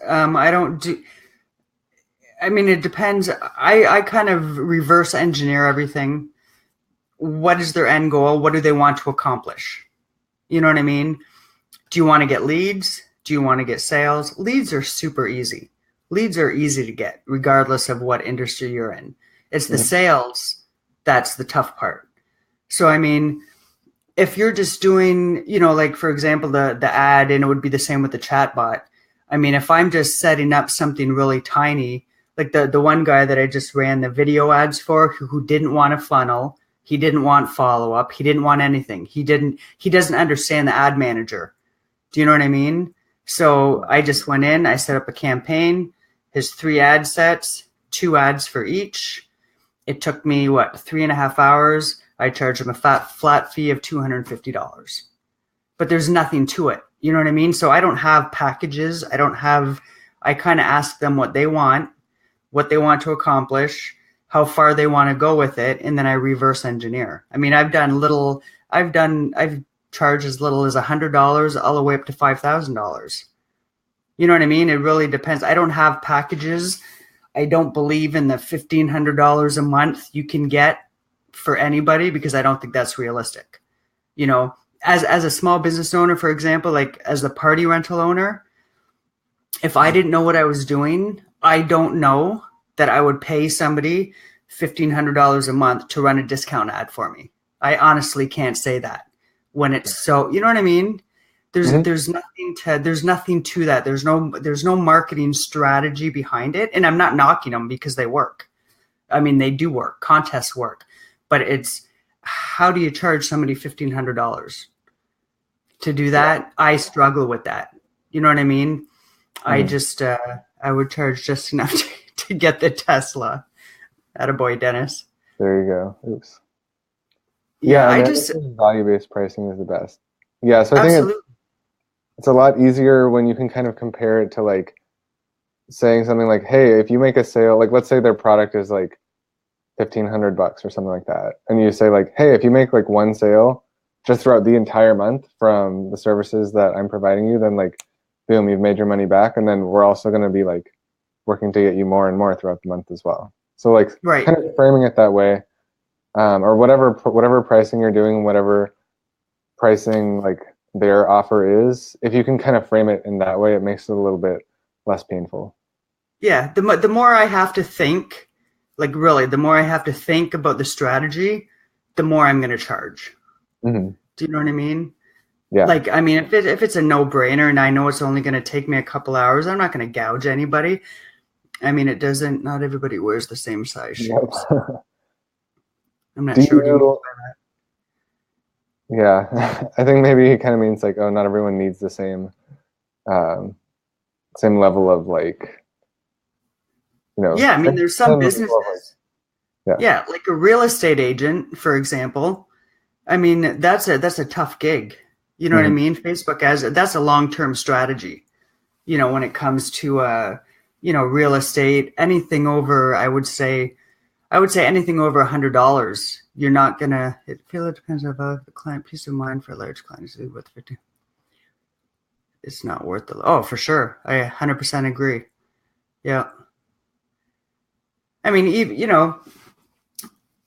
depends. I kind of reverse engineer everything. What is their end goal? What do they want to accomplish? You know what I mean? Do you want to get leads? Do you want to get sales? Leads are super easy. Leads are easy to get, regardless of what industry you're in. It's the sales that's the tough part. So, I mean, if you're just doing, like, for example, the ad, and it would be the same with the chatbot, I mean, if I'm just setting up something really tiny, like the one guy that I just ran the video ads for who didn't want a funnel, he didn't want follow-up, he didn't want anything. He doesn't understand the ad manager. Do you know what I mean? So I just went in, I set up a campaign, his 3 ad sets, 2 ads for each. It took me 3.5 hours. I charged him a flat fee of $250. But there's nothing to it. You know what I mean? So I don't have packages. I kind of ask them what they want to accomplish, how far they want to go with it, and then I reverse engineer. I mean, I've charged as little as $100 all the way up to $5,000. You know what I mean? It really depends. I don't have packages. I don't believe in the $1,500 a month you can get for anybody, because I don't think that's realistic. You know, as a small business owner, for example, like as the party rental owner, if I didn't know what I was doing, I don't know that I would pay somebody $1,500 a month to run a discount ad for me. I honestly can't say that when it's so, you know what I mean? There's nothing to that. There's no marketing strategy behind it. And I'm not knocking them because they work. I mean, they do work. Contests work. But it's, how do you charge somebody $1,500 to do that? Yeah. I struggle with that. You know what I mean? I would charge just enough to get the Tesla. Attaboy, Dennis. There you go. Oops. Yeah, I just value-based pricing is the best. Yeah, so I think it's a lot easier when you can kind of compare it to like saying something like, hey, if you make a sale, like let's say their product is like $1,500 or something like that, and you say like, hey, if you make like one sale just throughout the entire month from the services that I'm providing you, then like boom, you've made your money back, and then we're also going to be like working to get you more and more throughout the month as well. So like kind of framing it that way, or whatever pricing you're doing, whatever pricing like their offer is, if you can kind of frame it in that way, it makes it a little bit less painful. Yeah, the more I have to think, like really, the more I have to think about the strategy, the more I'm going to charge. Mm-hmm. Do you know what I mean? Yeah. Like, I mean, if it's a no-brainer and I know it's only going to take me a couple hours, I'm not going to gouge anybody. I mean, not everybody wears the same size shoes. Yep. I'm not sure what you mean by that. Yeah, I think maybe it kind of means like, oh, not everyone needs the same level of like, you know. Yeah, I mean, there's some businesses. Yeah, like a real estate agent, for example. I mean, that's a tough gig. You know what I mean? Facebook that's a long-term strategy. You know, when it comes to real estate, anything over, I would say anything over $100. You're not gonna. It depends on the client. Peace of mind for a large client is worth 50. It's not worth the. Oh, for sure. I 100% agree. Yeah. I mean,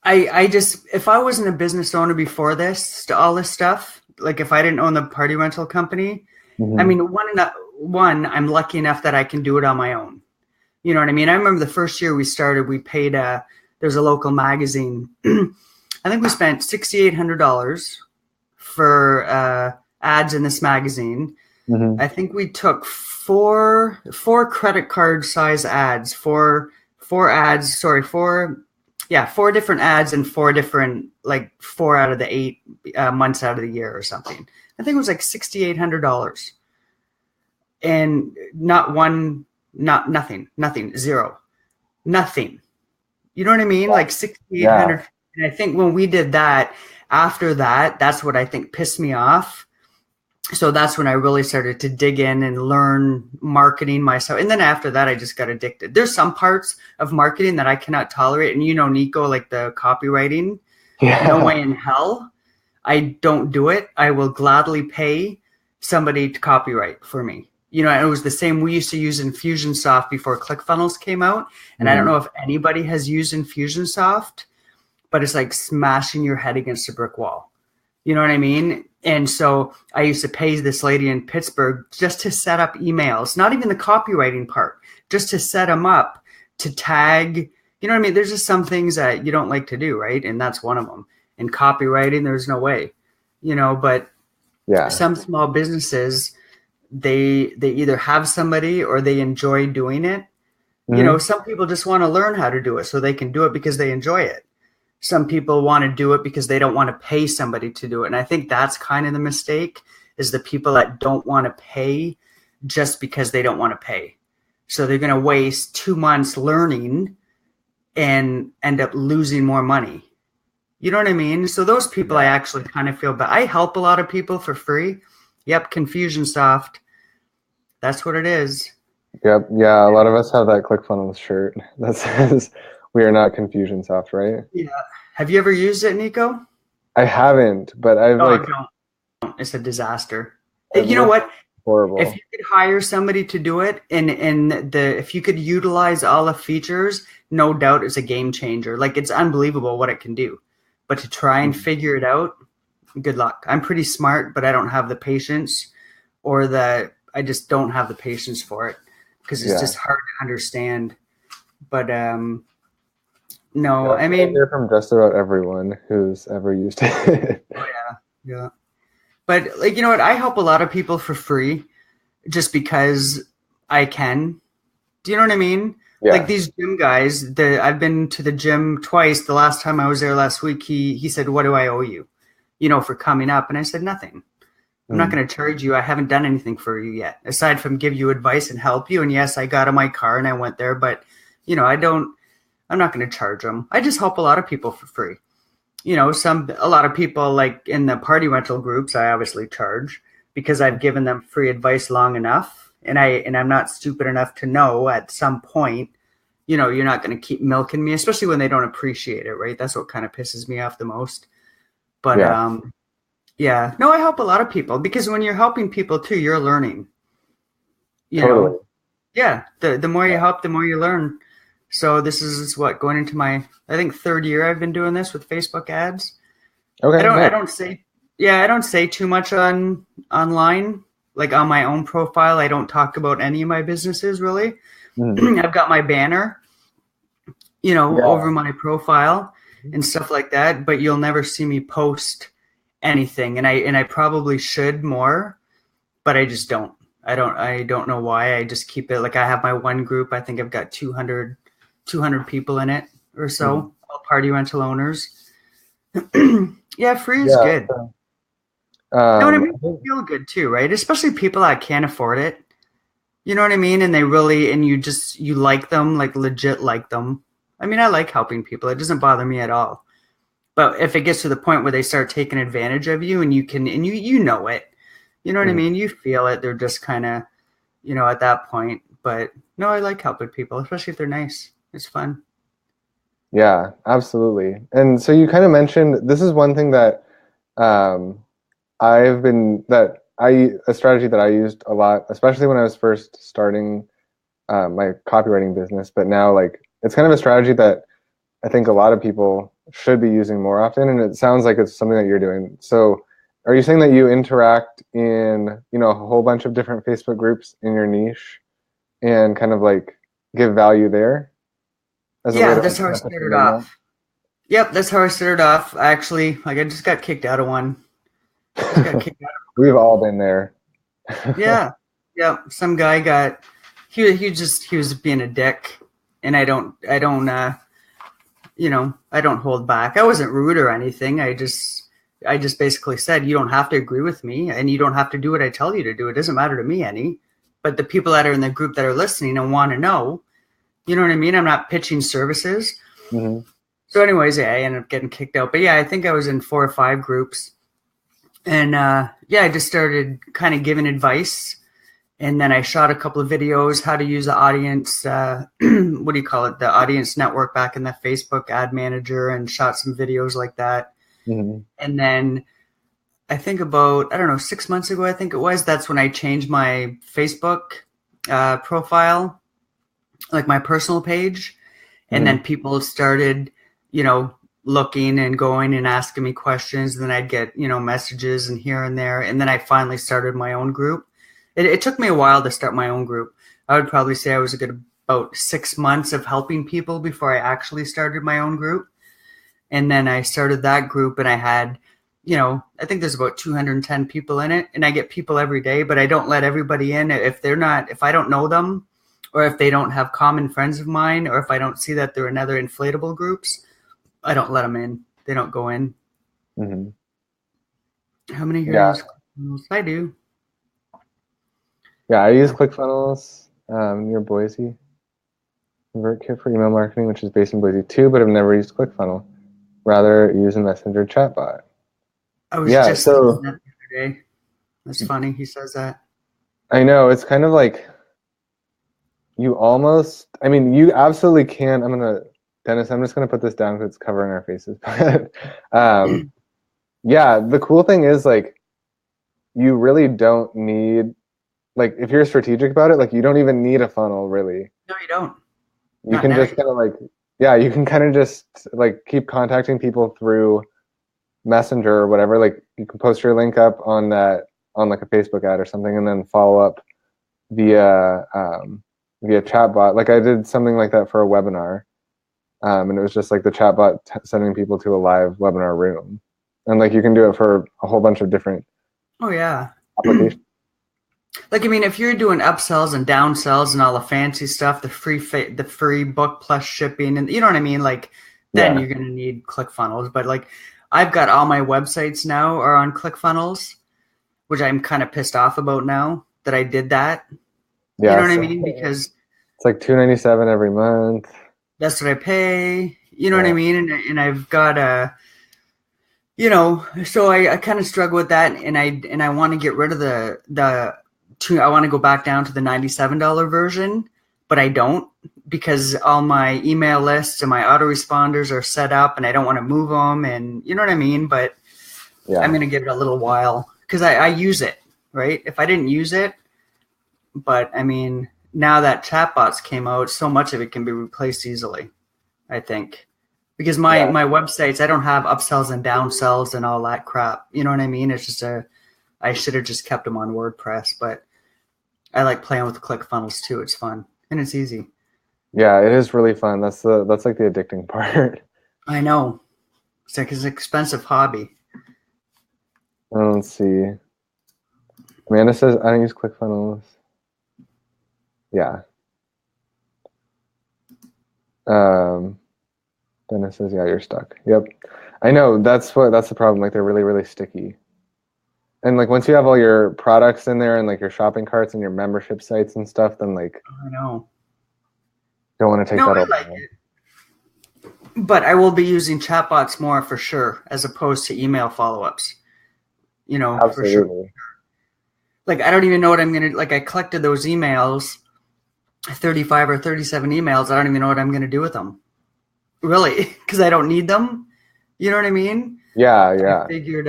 I just, if I wasn't a business owner before this, all this stuff, like if I didn't own the party rental company, I mean, one, I'm lucky enough that I can do it on my own. You know what I mean? I remember the first year we started, we paid there's a local magazine. I think we spent $6,800 for ads in this magazine. I think we took four credit card size ads, four different ads and 4 different, like 4 out of the 8 months out of the year or something. I think it was like $6,800, and nothing, zero, nothing. You know what I mean? Like 6,800. Yeah. And I think when we did that, after that, that's what I think pissed me off. So that's when I really started to dig in and learn marketing myself. And then after that, I just got addicted. There's some parts of marketing that I cannot tolerate. And Nico, like the copywriting, no way in hell. I don't do it. I will gladly pay somebody to copyright for me. You know, it was the same. We used to use Infusionsoft before ClickFunnels came out. And I don't know if anybody has used Infusionsoft, but it's like smashing your head against a brick wall. You know what I mean? And so I used to pay this lady in Pittsburgh just to set up emails, not even the copywriting part, just to set them up, to tag. You know what I mean? There's just some things that you don't like to do, right? And that's one of them. In copywriting, there's no way, but some small businesses, they either have somebody or they enjoy doing it. Mm-hmm. Some people just want to learn how to do it so they can do it because they enjoy it. Some people want to do it because they don't want to pay somebody to do it. And I think that's kind of the mistake, is the people that don't want to pay just because they don't want to pay. So they're going to waste 2 months learning and end up losing more money. You know what I mean? So those people, I actually kind of feel bad. I help a lot of people for free. Yep, Confusionsoft. That's what it is. Yep. Yeah, a lot of us have that ClickFunnels shirt that says we are not Confusionsoft, right? Yeah. Have you ever used it, Nico? I haven't, but I've Don't. It's a disaster. I've You know what? horrible. If you could hire somebody to do it, and if you could utilize all the features, no doubt it's a game changer. Like, it's unbelievable what it can do. But to try and figure it out, good luck. I'm pretty smart, but I don't have the patience, I just don't have the patience for it, because it's just hard to understand. But no, I mean, I hear from just about everyone who's ever used it. Oh, yeah. But, like, you know what? I help a lot of people for free just because I can. Do you know what I mean? Yeah. Like, these gym guys, I've been to the gym twice. The last time I was there last week, he said, "What do I owe you, for coming up?" And I said, "Nothing. I'm not going to charge you. I haven't done anything for you yet, aside from give you advice and help you. And yes, I got in my car and I went there, but, I'm not going to charge them. I just help a lot of people for free. A lot of people, like in the party rental groups, I obviously charge because I've given them free advice long enough. And I'm not stupid enough to know at some point, you're not going to keep milking me, especially when they don't appreciate it. Right. That's what kind of pisses me off the most. But, no, I help a lot of people, because when you're helping people too, you're learning, Totally. Yeah. The more you help, the more you learn. So this is going into my, I think, 3rd year I've been doing this with Facebook ads. Okay. I don't say too much online, like on my own profile. I don't talk about any of my businesses really. I've got my banner, over my profile and stuff like that, but you'll never see me post anything. And I probably should more, but I just don't. I don't know why. I just keep it, like, I have my one group. I think I've got 200 people in it or so, all party rental owners. Yeah, free is good. You know what I mean? They feel good too, right? Especially people that can't afford it. You know what I mean? And you like them, like legit like them. I mean, I like helping people. It doesn't bother me at all. But if it gets to the point where they start taking advantage of you, and you know it, you know what I mean? You feel it. They're just kind of, at that point. But no, I like helping people, especially if they're nice. It's fun. Yeah, absolutely. And so you kind of mentioned, this is one thing that a strategy that I used a lot, especially when I was first starting my copywriting business. But now, like, it's kind of a strategy that I think a lot of people should be using more often. And it sounds like it's something that you're doing. So are you saying that you interact in, a whole bunch of different Facebook groups in your niche and kind of like give value there? That's how I started off. Yep, that's how I started off. Actually, I just got kicked out of one. We've all been there. Yeah. Some guy he was being a dick, and I don't hold back. I wasn't rude or anything. I just basically said, you don't have to agree with me, and you don't have to do what I tell you to do. It doesn't matter to me any. But the people that are in the group that are listening and want to know, you know what I mean? I'm not pitching services. Mm-hmm. So anyways, I ended up getting kicked out. But yeah, I think I was in 4 or 5 groups. And I just started kind of giving advice. And then I shot a couple of videos, how to use the audience, what do you call it? The audience network back in the Facebook ad manager, and shot some videos like that. Mm-hmm. And then I think about, 6 months ago, I think it was, that's when I changed my Facebook profile, like my personal page. And then people started, looking and going and asking me questions. And then I'd get, messages and here and there. And then I finally started my own group. It took me a while to start my own group. I would probably say I was about 6 months of helping people before I actually started my own group. And then I started that group, and I had I think there's about 210 people in it, and I get people every day, but I don't let everybody in if I don't know them, or if they don't have common friends of mine, or if I don't see that they're in other inflatable groups, I don't let them in. They don't go in. Mm-hmm. How many here Yeah. use ClickFunnels? I do. Yeah, I use ClickFunnels near Boise. ConvertKit for email marketing, which is based in Boise too, but I've never used ClickFunnels. Rather, use a messenger chatbot. I was Yeah, just thinking so that the other day. That's funny. He says that. I know it's kind of like I mean, you absolutely can. Dennis, I'm just gonna put this down because it's covering our faces. um, yeah, the cool thing is like you really don't need like if you're strategic about it, like you don't even need a funnel really. No, you don't. You Not can now. just kind of like yeah, you can kind of just like keep contacting people through Messenger or whatever. Like you can post your link up on that on like a Facebook ad or something, and then follow up via via chatbot. Like I did something like that for a webinar, and it was just like the chatbot sending people to a live webinar room, and like you can do it for a whole bunch of different Oh yeah. applications. Like I mean, if you're doing upsells and downsells and all the fancy stuff, the free book plus shipping, and you know what I mean, like then Yeah, you're gonna need ClickFunnels. But like I've got all my websites now are on ClickFunnels, which I'm kind of pissed off about now that I did that. You know yeah. what I So mean? Because it's like $297 every month. that's what I pay. You know what I Yeah, mean? And I've got so I kind of struggle with that, and I want to get rid of I want to go back down to the $97 version, but I don't because all my email lists and my autoresponders are set up, and I don't want to move them, and you know what I mean. But I'm yeah, gonna give it a little while because I use it, right? If I didn't use it, but I mean now that chatbots came out, so much of it can be replaced easily. I think because my yeah, my websites I don't have upsells and downsells and all that crap. You know what I mean? It's just I should have just kept them on WordPress, but I like playing with ClickFunnels too. It's fun and it's easy. yeah. It is really fun. That's like the addicting part. I know it's like it's an expensive hobby. Let's see. Amanda says I don't use ClickFunnels. Yeah. Um, Dennis says, yeah, you're stuck. Yep. I know that's the problem. Like they're really, really sticky. And like once you have all your products in there and like your shopping carts and your membership sites and stuff, then like I know. don't want to take No, that I all like down. it, but I will be using chatbots more for sure, as opposed to email follow-ups. For sure. Absolutely. Like I don't even know what I'm gonna like. I collected those emails, 35 or 37 emails. I don't even know what I'm gonna do with them. Really, because I don't need them. You know what I mean? Yeah, I yeah. figured,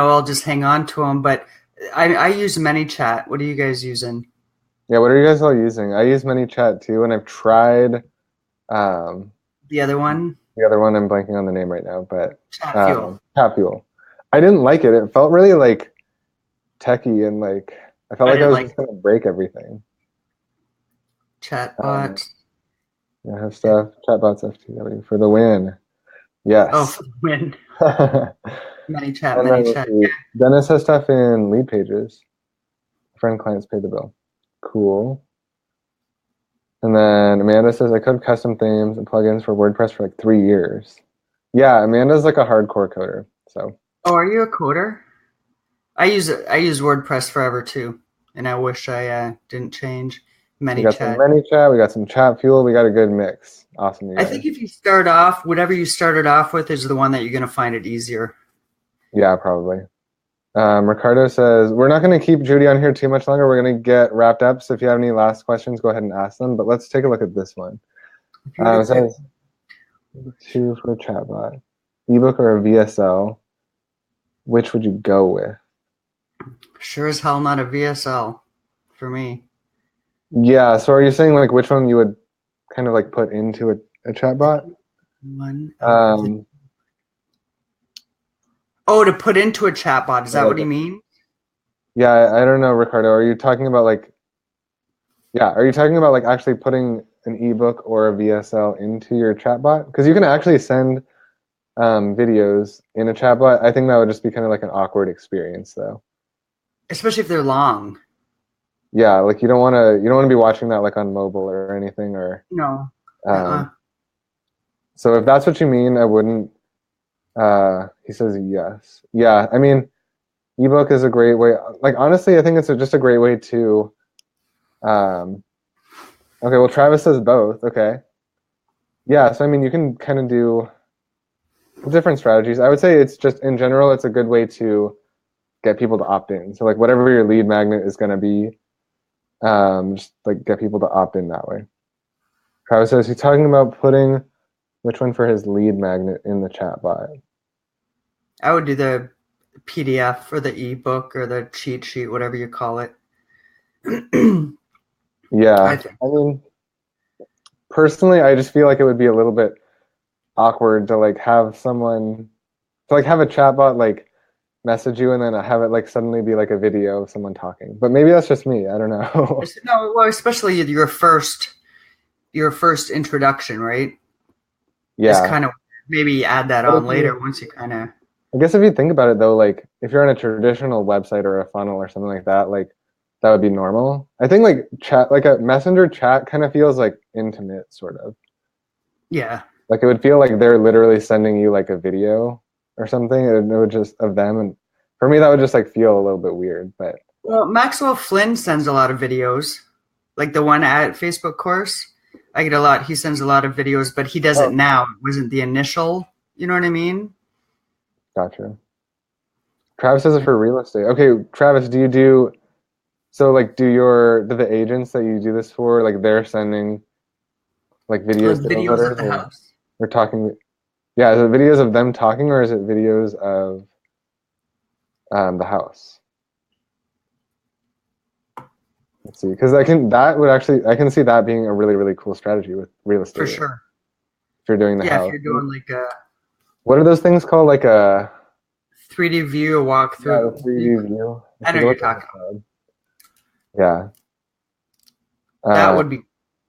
I'll just hang on to them. But I use ManyChat. What are you guys using? Yeah, what are you guys all using? I use ManyChat too, and I've tried um The other one, the other one I'm blanking on the name right now, but Chat Fuel. Tapfuel. I didn't like it. It felt really like techie and like I felt I like I didn't was like just gonna break everything. Um, Chatbot. I have stuff. Chatbots FTW for the win. Oh, Yes. for the win. And ManyChat, then let's ManyChat. see. Dennis has stuff in lead pages. Friend clients pay the bill. Cool. And then Amanda says I code custom themes and plugins for WordPress for like 3 years. Yeah, Amanda's like a hardcore coder. So Oh, are you a coder? I use WordPress forever too, and I wish I didn't change we got some ManyChat. ManyChat, we got some chat fuel, we got a good mix. Awesome, you I guys. think if you start off, whatever you started off with is the one that you're going to find it easier. Yeah, probably. Ricardo says, we're not going to keep Judy on here too much longer. We're going to get wrapped up. So if you have any last questions, go ahead and ask them. But let's take a look at this one. It says, choose for a chatbot, ebook or a VSL. Which would you go with? Sure as hell not a VSL for me. Yeah. So are you saying like which one you would kind of like put into a chatbot? One out of the. Um, Oh, to put into a chatbot. Is that like, what you mean? yeah, I don't know, Ricardo. Are you talking about like, yeah, are you talking about like actually putting an ebook or a VSL into your chatbot? Because you can actually send videos in a chatbot, I think that would just be kind of like an awkward experience, though. Especially if they're long. Yeah, like you don't want to be watching that like on mobile or anything, or No. um, so if that's what you mean, I wouldn't. He says yes. Yeah, I mean, ebook is a great way. Like honestly, I think it's just a great way to. Um, okay, well, Travis says both. Okay, yeah. So I mean, you can kind of do different strategies. I would say it's just in general, it's a good way to get people to opt in. So like whatever your lead magnet is going to be, just like get people to opt in that way. Travis says he's talking about putting which one for his lead magnet in the chat bot. I would do the PDF or the ebook or the cheat sheet, whatever you call it. I Yeah, think. I mean, personally, I just feel like it would be a little bit awkward to like have someone to like have a chatbot like message you and then have it like suddenly be like a video of someone talking. But maybe that's just me. I don't know. No, well, especially your first introduction, right? Is Yeah. kind of maybe add that But if on later you, once you kind of. I guess if you think about it though, like if you're on a traditional website or a funnel or something like that, that would be normal. I think like chat, like a messenger chat kind of feels like intimate, sort of. Yeah. Like it would feel like they're literally sending you like a video or something. It would just of them, and for me that would just like feel a little bit weird. But Well, Maxwell Flynn sends a lot of videos, like the one at Facebook course. I get a lot. He sends a lot of videos, but he does it oh, now. It wasn't the initial. You know what I mean? gotcha. Travis says it for real estate. Okay, Travis, do you do so? Like, do the agents that you do this for like they're sending like Like videos, sales videos of letters, the or house. they're talking? Yeah, is it videos of them talking or is it videos of the house? Let's see, because I can see that being a really really cool strategy with real For estate if sure. you're doing the Yeah, if house. you're doing like a What are those things called? Like a 3D view, a yeah, the walkthrough. 3D view. I I know forget you're what those are talking about. called. Yeah. That Uh, would be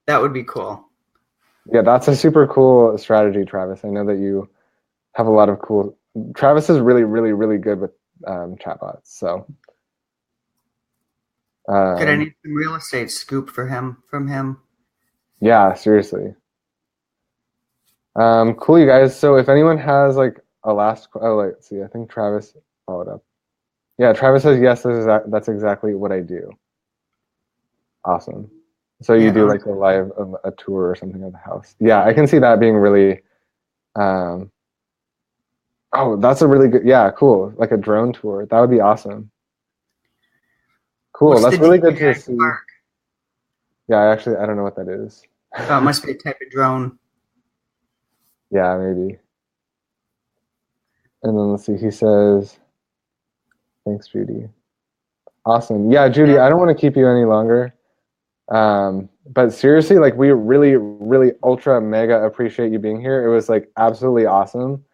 that would be cool. yeah, that's a super cool strategy, Travis. I know that you have a lot of cool. Travis is really, really, really good with chatbots. So, Good, I um, need some real estate scoop for him from him. yeah, seriously. Cool, you guys. So, if anyone has like a oh, let's see. I think Travis followed up. Yeah, Travis says yes. That's exactly what I do. Awesome. So you Yeah, do like a tour or something of the house. Yeah, I can see that being really. Um, oh, that's a really good. Yeah, cool. Like a drone tour. That would be awesome. Cool. what's the That's really good to DJI see. Spark? Yeah, I don't know what that is. Oh, it must be a type of drone. Yeah, maybe. And then let's see. He says, "Thanks, Judy." Awesome. Yeah, Judy. Yeah. I don't want to keep you any longer. But seriously, like we really, really ultra mega appreciate you being here. It was like absolutely awesome.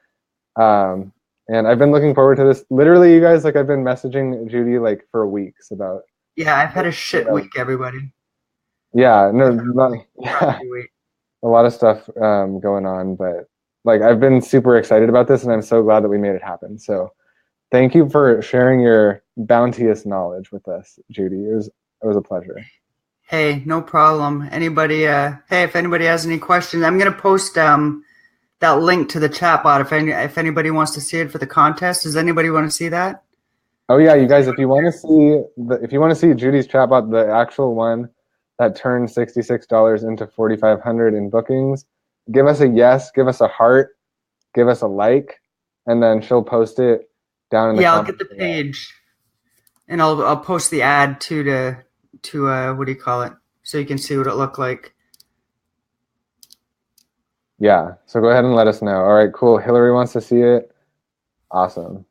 Um, and I've been looking forward to this. Literally, you guys, like I've been messaging Judy like for weeks about. Yeah, I've had a shit week, everybody. Yeah, no, I've had a not, really yeah, crappy week. a lot of stuff going on, but like I've been super excited about this, and I'm so glad that we made it happen. So thank you for sharing your bounteous knowledge with us, Judy. It was a pleasure. Hey, no problem. Anybody hey, if anybody has any questions, I'm gonna post that link to the chatbot if anybody wants to see it for the contest. Does anybody want to see that? Oh yeah, you guys, if you want to see Judy's chatbot, the actual one that turned $66 into 4,500 in bookings, give us a yes, give us a heart, give us a like, and then she'll post it down in the Yeah, I'll get comments the below. page and I'll post the ad too to what do you call it? So you can see what it looked like. Yeah, so go ahead and let us know. All right, cool. Hillary wants to see it. Awesome.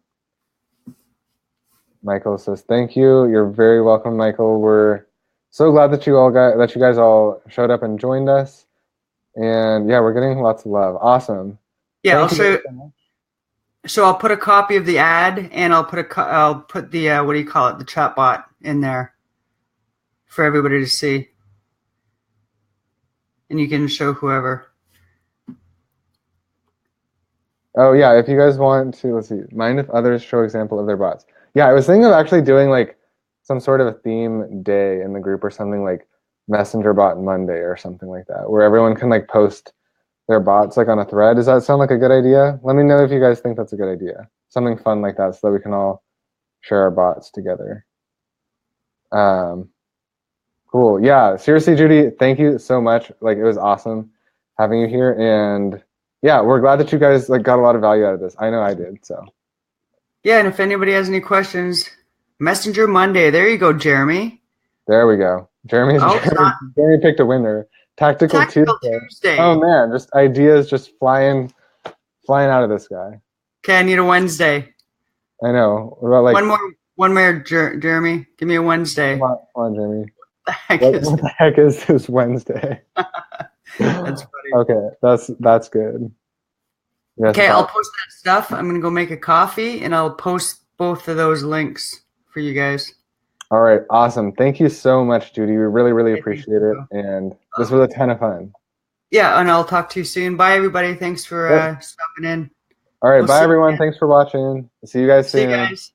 Michael says thank you. You're very welcome, Michael. We're so glad that you guys all showed up and joined us. And yeah, we're getting lots of love. Awesome. Yeah, I'll Thank you show guys you. so much. So I'll put a copy of the ad and I'll put the what do you call it? The chatbot in there for everybody to see. And you can show whoever. Oh yeah, if you guys want to, let's see, mind if others show example of their bots. Yeah, I was thinking of actually doing like some sort of a theme day in the group or something like Messenger Bot Monday or something like that, where everyone can like post their bots like on a thread. Does that sound like a good idea? Let me know if you guys think that's a good idea. Something fun like that so that we can all share our bots together. Um, cool. Yeah, seriously, Judy, thank you so much. Like it was awesome having you here, and yeah, we're glad that you guys like got a lot of value out of this. I know I did. So Yeah, and if anybody has any questions, Messenger Monday. There you go, Jeremy. there we go. Oh, it's not Jeremy picked a winner. Tactical Tactical Tuesday. Tuesday. Oh man, just ideas just flying out of this guy. Okay, I need a Wednesday. I know. What about like one more, Jeremy. Give me a Wednesday. come on, Jeremy. The heck What, is what the heck is this Wednesday? That's funny. Okay, that's good. Yes, Okay, I'll post that stuff. I'm gonna go make a coffee, and I'll post both of those links for you guys. All right, awesome. Thank you so much, Judy. We really, really Okay, appreciate it, and this was a ton of fun. Yeah, and I'll talk to you soon. Bye, everybody. Thanks for stopping in. All right, We'll bye see you everyone. again. Thanks for watching. See you guys See you soon. guys.